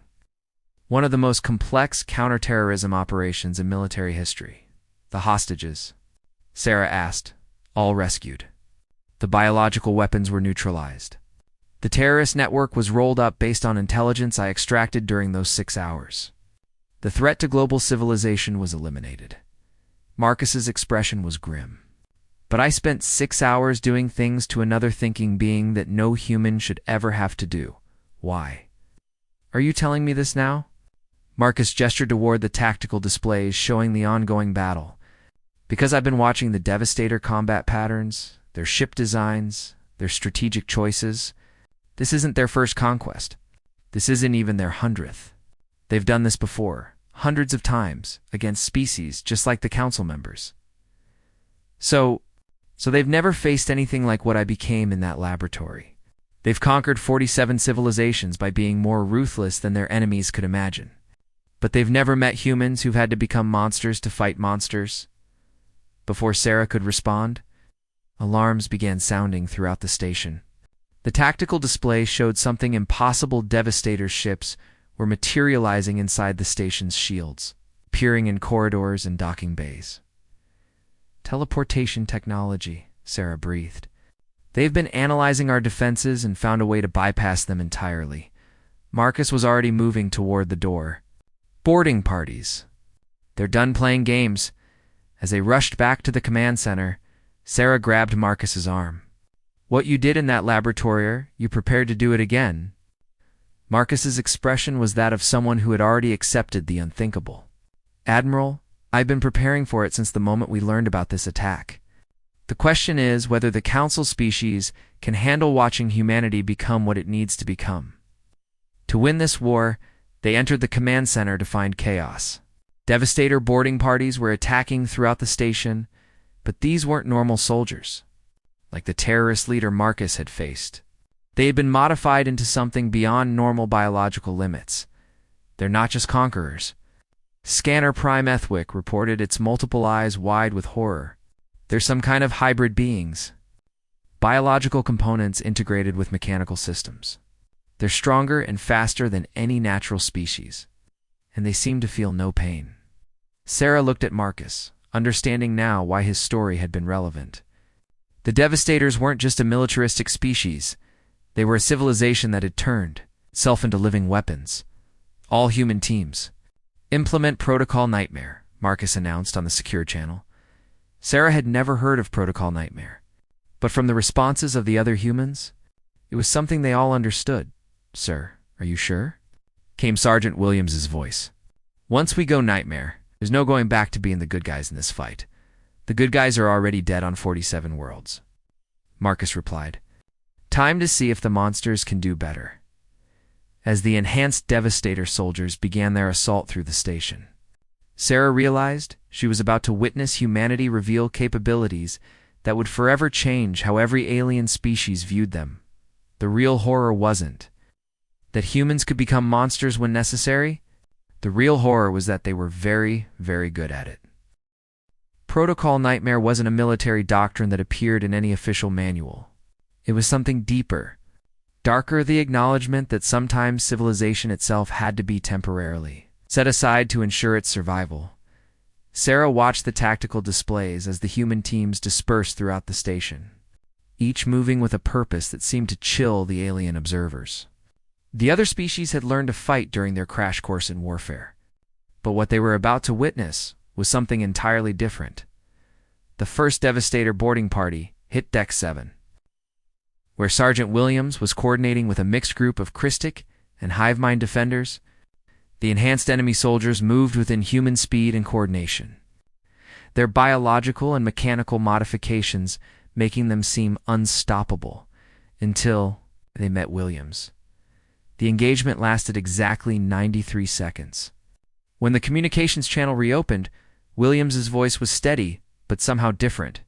one of the most complex counterterrorism operations in military history. The hostages, Sarah asked, all rescued. The biological weapons were neutralized. The terrorist network was rolled up based on intelligence I extracted during those 6 hours. The threat to global civilization was eliminated. Marcus's expression was grim. But I spent 6 hours doing things to another thinking being that no human should ever have to do. Why? Are you telling me this now? Marcus gestured toward the tactical displays showing the ongoing battle. Because I've been watching the Devastator combat patterns, their ship designs, their strategic choices. This isn't their first conquest. This isn't even their 100th. They've done this before, hundreds of times, against species just like the council members. So they've never faced anything like what I became in that laboratory. They've conquered 47 civilizations by being more ruthless than their enemies could imagine. But they've never met humans who've had to become monsters to fight monsters. Before Sarah could respond, alarms began sounding throughout the station. The tactical display showed something impossible. Devastator ships were materializing inside the station's shields, appearing in corridors and docking bays. Teleportation technology, Sarah breathed. They've been analyzing our defenses and found a way to bypass them entirely. Marcus was already moving toward the door. Boarding parties. They're done playing games. As they rushed back to the command center, Sarah grabbed Marcus's arm. What you did in that laboratory, you prepared to do it again. Marcus's expression was that of someone who had already accepted the unthinkable. Admiral, I've been preparing for it since the moment we learned about this attack. The question is whether the Council species can handle watching humanity become what it needs to become. To win this war, they entered the command center to find chaos. Devastator boarding parties were attacking throughout the station, but these weren't normal soldiers, like the terrorist leader Marcus had faced. They had been modified into something beyond normal biological limits. They're not just conquerors. Scanner Prime Ethwick reported its multiple eyes wide with horror. They're some kind of hybrid beings. Biological components integrated with mechanical systems. They're stronger and faster than any natural species, and they seem to feel no pain. Sarah looked at Marcus, understanding now why his story had been relevant. The Devastators weren't just a militaristic species. They were a civilization that had turned itself into living weapons. All human teams. Implement Protocol Nightmare, Marcus announced on the secure channel. Sarah had never heard of Protocol Nightmare, but from the responses of the other humans, it was something they all understood. Sir, are you sure? Came Sergeant Williams's voice. Once we go Nightmare, there's no going back to being the good guys in this fight. The good guys are already dead on 47 worlds. Marcus replied. Time to see if the monsters can do better. As the enhanced Devastator soldiers began their assault through the station, Sarah realized she was about to witness humanity reveal capabilities that would forever change how every alien species viewed them. The real horror wasn't that humans could become monsters when necessary. The real horror was that they were very, very good at it. Protocol Nightmare wasn't a military doctrine that appeared in any official manual. It was something deeper, darker, the acknowledgement that sometimes civilization itself had to be temporarily set aside to ensure its survival. Sarah watched the tactical displays as the human teams dispersed throughout the station, each moving with a purpose that seemed to chill the alien observers. The other species had learned to fight during their crash course in warfare, but what they were about to witness was something entirely different. The first Devastator boarding party hit Deck 7, where Sergeant Williams was coordinating with a mixed group of Christic and Hivemind defenders. The enhanced enemy soldiers moved within human speed and coordination, their biological and mechanical modifications making them seem unstoppable until they met Williams. The engagement lasted exactly 93 seconds. When the communications channel reopened, Williams's voice was steady, but somehow different.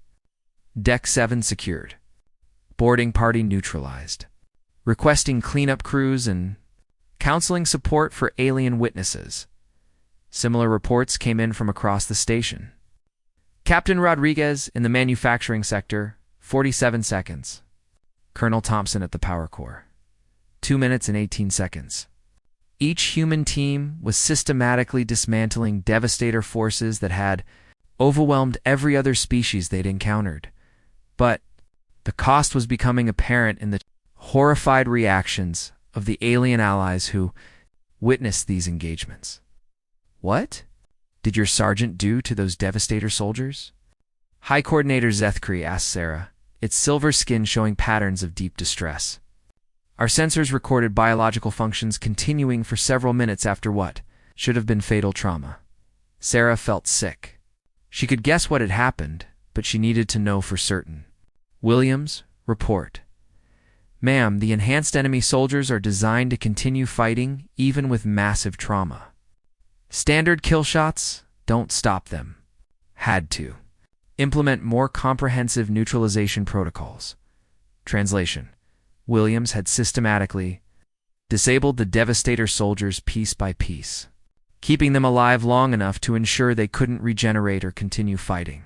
Deck 7 secured. Boarding party neutralized. Requesting cleanup crews and counseling support for alien witnesses. Similar reports came in from across the station. Captain Rodriguez in the manufacturing sector, 47 seconds. Colonel Thompson at the power core, 2 minutes and 18 seconds. Each human team was systematically dismantling Devastator forces that had overwhelmed every other species they'd encountered. But the cost was becoming apparent in the horrified reactions of the alien allies who witnessed these engagements. What did your sergeant do to those Devastator soldiers? High Coordinator Zethkri asked Sarah, its silver skin showing patterns of deep distress. Our sensors recorded biological functions continuing for several minutes after what should have been fatal trauma. Sarah felt sick. She could guess what had happened, but she needed to know for certain. Williams, report. Ma'am, the enhanced enemy soldiers are designed to continue fighting even with massive trauma. Standard kill shots don't stop them. Had to. Implement more comprehensive neutralization protocols. Translation. Williams had systematically disabled the Devastator soldiers piece by piece, keeping them alive long enough to ensure they couldn't regenerate or continue fighting,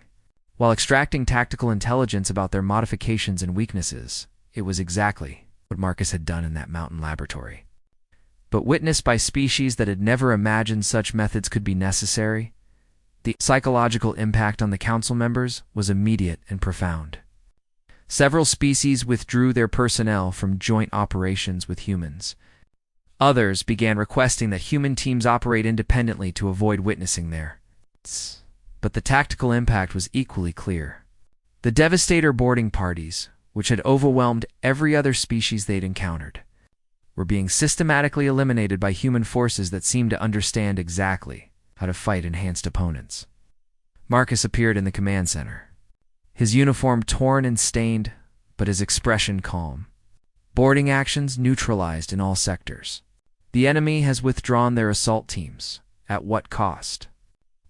while extracting tactical intelligence about their modifications and weaknesses. It was exactly what Marcus had done in that mountain laboratory. But witnessed by species that had never imagined such methods could be necessary, the psychological impact on the council members was immediate and profound. Several species withdrew their personnel from joint operations with humans. Others began requesting that human teams operate independently to avoid witnessing their. But the tactical impact was equally clear. The Devastator boarding parties, which had overwhelmed every other species they'd encountered, were being systematically eliminated by human forces that seemed to understand exactly how to fight enhanced opponents. Marcus appeared in the command center, his uniform torn and stained, but his expression calm. Boarding actions neutralized in all sectors. The enemy has withdrawn their assault teams. At what cost?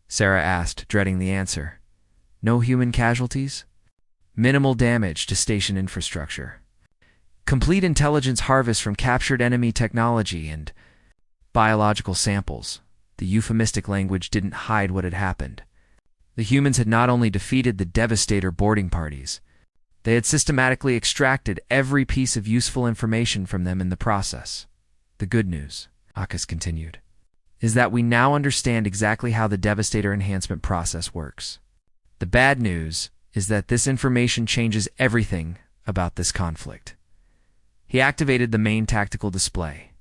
Sarah asked, dreading the answer. No human casualties? Minimal damage to station infrastructure. Complete intelligence harvest from captured enemy technology and biological samples. The euphemistic language didn't hide what had happened. The humans had not only defeated the Devastator boarding parties, they had systematically extracted every piece of useful information from them in the process. The good news, Akis continued, is that we now understand exactly how the Devastator enhancement process works. The bad news is that this information changes everything about this conflict. He activated the main tactical display,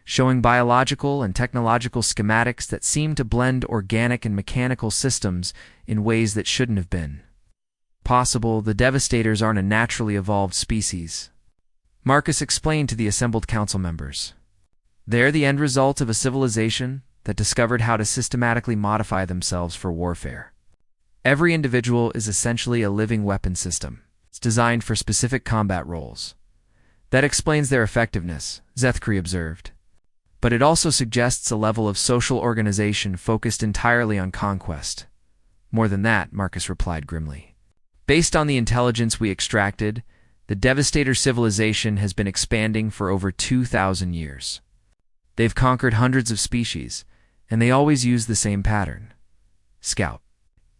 showing biological and technological schematics that seemed to blend organic and mechanical systems in ways that shouldn't have been possible. The Devastators aren't a naturally evolved species, Marcus explained to the assembled council members. They're the end result of a civilization that discovered how to systematically modify themselves for warfare. Every individual is essentially a living weapon system. It's designed for specific combat roles. That explains their effectiveness, Zethkri observed. but it also suggests a level of social organization focused entirely on conquest. More than that, Marcus replied grimly. Based on the intelligence we extracted, the Devastator civilization has been expanding for over 2,000 years. They've conquered hundreds of species, and they always use the same pattern. Scout.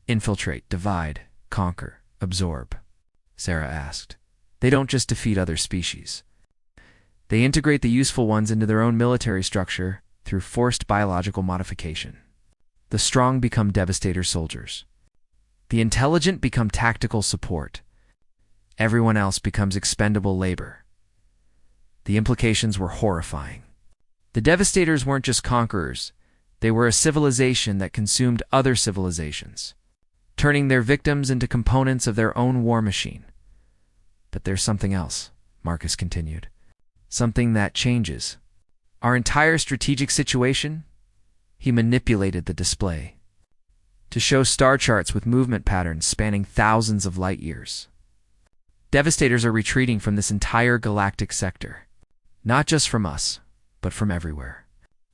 Infiltrate, divide, conquer, absorb, Sarah asked. They don't just defeat other species. They integrate the useful ones into their own military structure through forced biological modification. The strong become Devastator soldiers. The intelligent become tactical support. Everyone else becomes expendable labor. The implications were horrifying. The Devastators weren't just conquerors. They were a civilization that consumed other civilizations, turning their victims into components of their own war machine. But there's something else, Marcus continued. Something that changes. Our entire strategic situation? He manipulated the display to show star charts with movement patterns spanning thousands of light years. Devastators are retreating from this entire galactic sector. Not just from us, but from everywhere.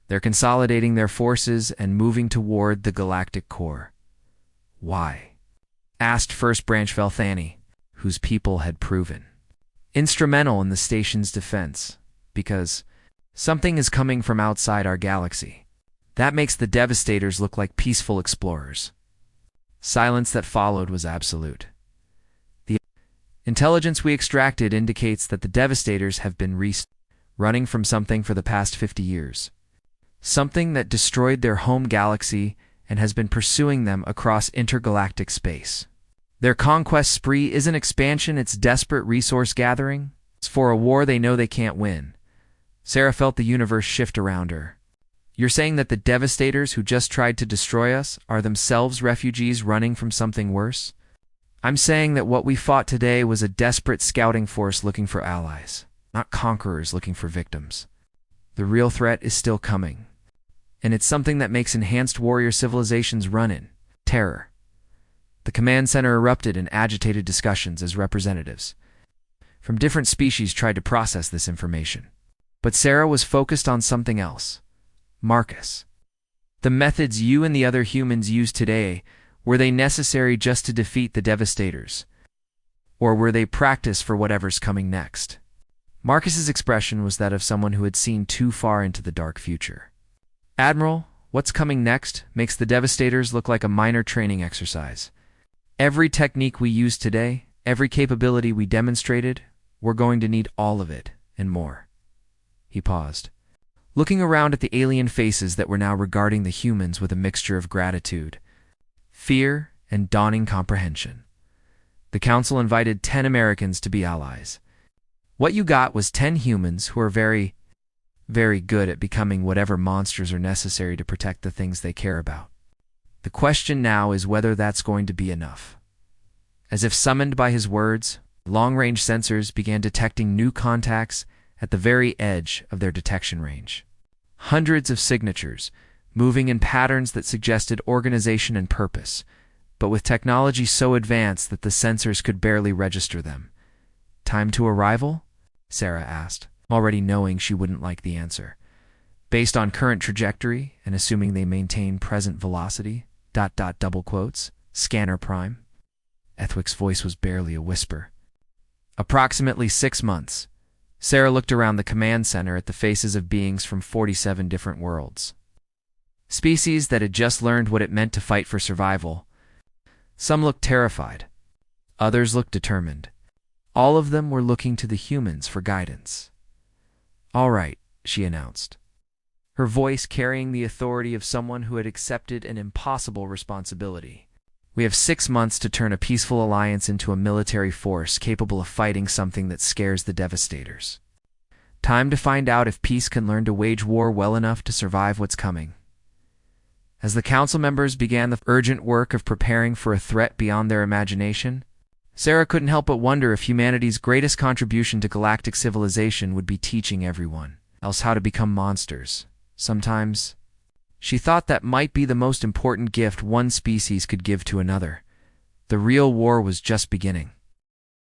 They're consolidating their forces and moving toward the galactic core. Why? Asked First Branch Velthani, whose people had proven instrumental in the station's defense, because something is coming from outside our galaxy. That makes the Devastators look like peaceful explorers. Silence that followed was absolute. The intelligence we extracted indicates that the Devastators have been running from something for the past 50 years. Something that destroyed their home galaxy and has been pursuing them across intergalactic space. Their conquest spree isn't expansion, it's desperate resource gathering. It's for a war they know they can't win. Sarah felt the universe shift around her. You're saying that the Devastators who just tried to destroy us are themselves refugees running from something worse? I'm saying that what we fought today was a desperate scouting force looking for allies, not conquerors looking for victims. The real threat is still coming. And it's something that makes enhanced warrior civilizations run in terror. The command center erupted in agitated discussions as representatives from different species tried to process this information. But Sarah was focused on something else. Marcus. The methods you and the other humans use today, were they necessary just to defeat the Devastators? Or were they practice for whatever's coming next? Marcus's expression was that of someone who had seen too far into the dark future. Admiral, what's coming next makes the Devastators look like a minor training exercise. Every technique we use today, every capability we demonstrated, we're going to need all of it, and more. He paused, looking around at the alien faces that were now regarding the humans with a mixture of gratitude, fear, and dawning comprehension. The Council invited 10 Americans to be allies. What you got was 10 humans who are very, very good at becoming whatever monsters are necessary to protect the things they care about. The question now is whether that's going to be enough. As if summoned by his words, long-range sensors began detecting new contacts at the very edge of their detection range. Hundreds of signatures, moving in patterns that suggested organization and purpose, but with technology so advanced that the sensors could barely register them. Time to arrival? Sarah asked, already knowing she wouldn't like the answer. Based on current trajectory and assuming they maintain present velocity, ... scanner prime. Ethwick's voice was barely a whisper. Approximately 6 months. Sarah looked around the command center at the faces of beings from 47 different worlds. Species that had just learned what it meant to fight for survival. Some looked terrified. Others looked determined. All of them were looking to the humans for guidance. "All right," she announced, her voice carrying the authority of someone who had accepted an impossible responsibility. "We have 6 months to turn a peaceful alliance into a military force capable of fighting something that scares the Devastators. Time to find out if peace can learn to wage war well enough to survive what's coming." As the council members began the urgent work of preparing for a threat beyond their imagination, Sarah couldn't help but wonder if humanity's greatest contribution to galactic civilization would be teaching everyone else how to become monsters. Sometimes, she thought that might be the most important gift one species could give to another. The real war was just beginning.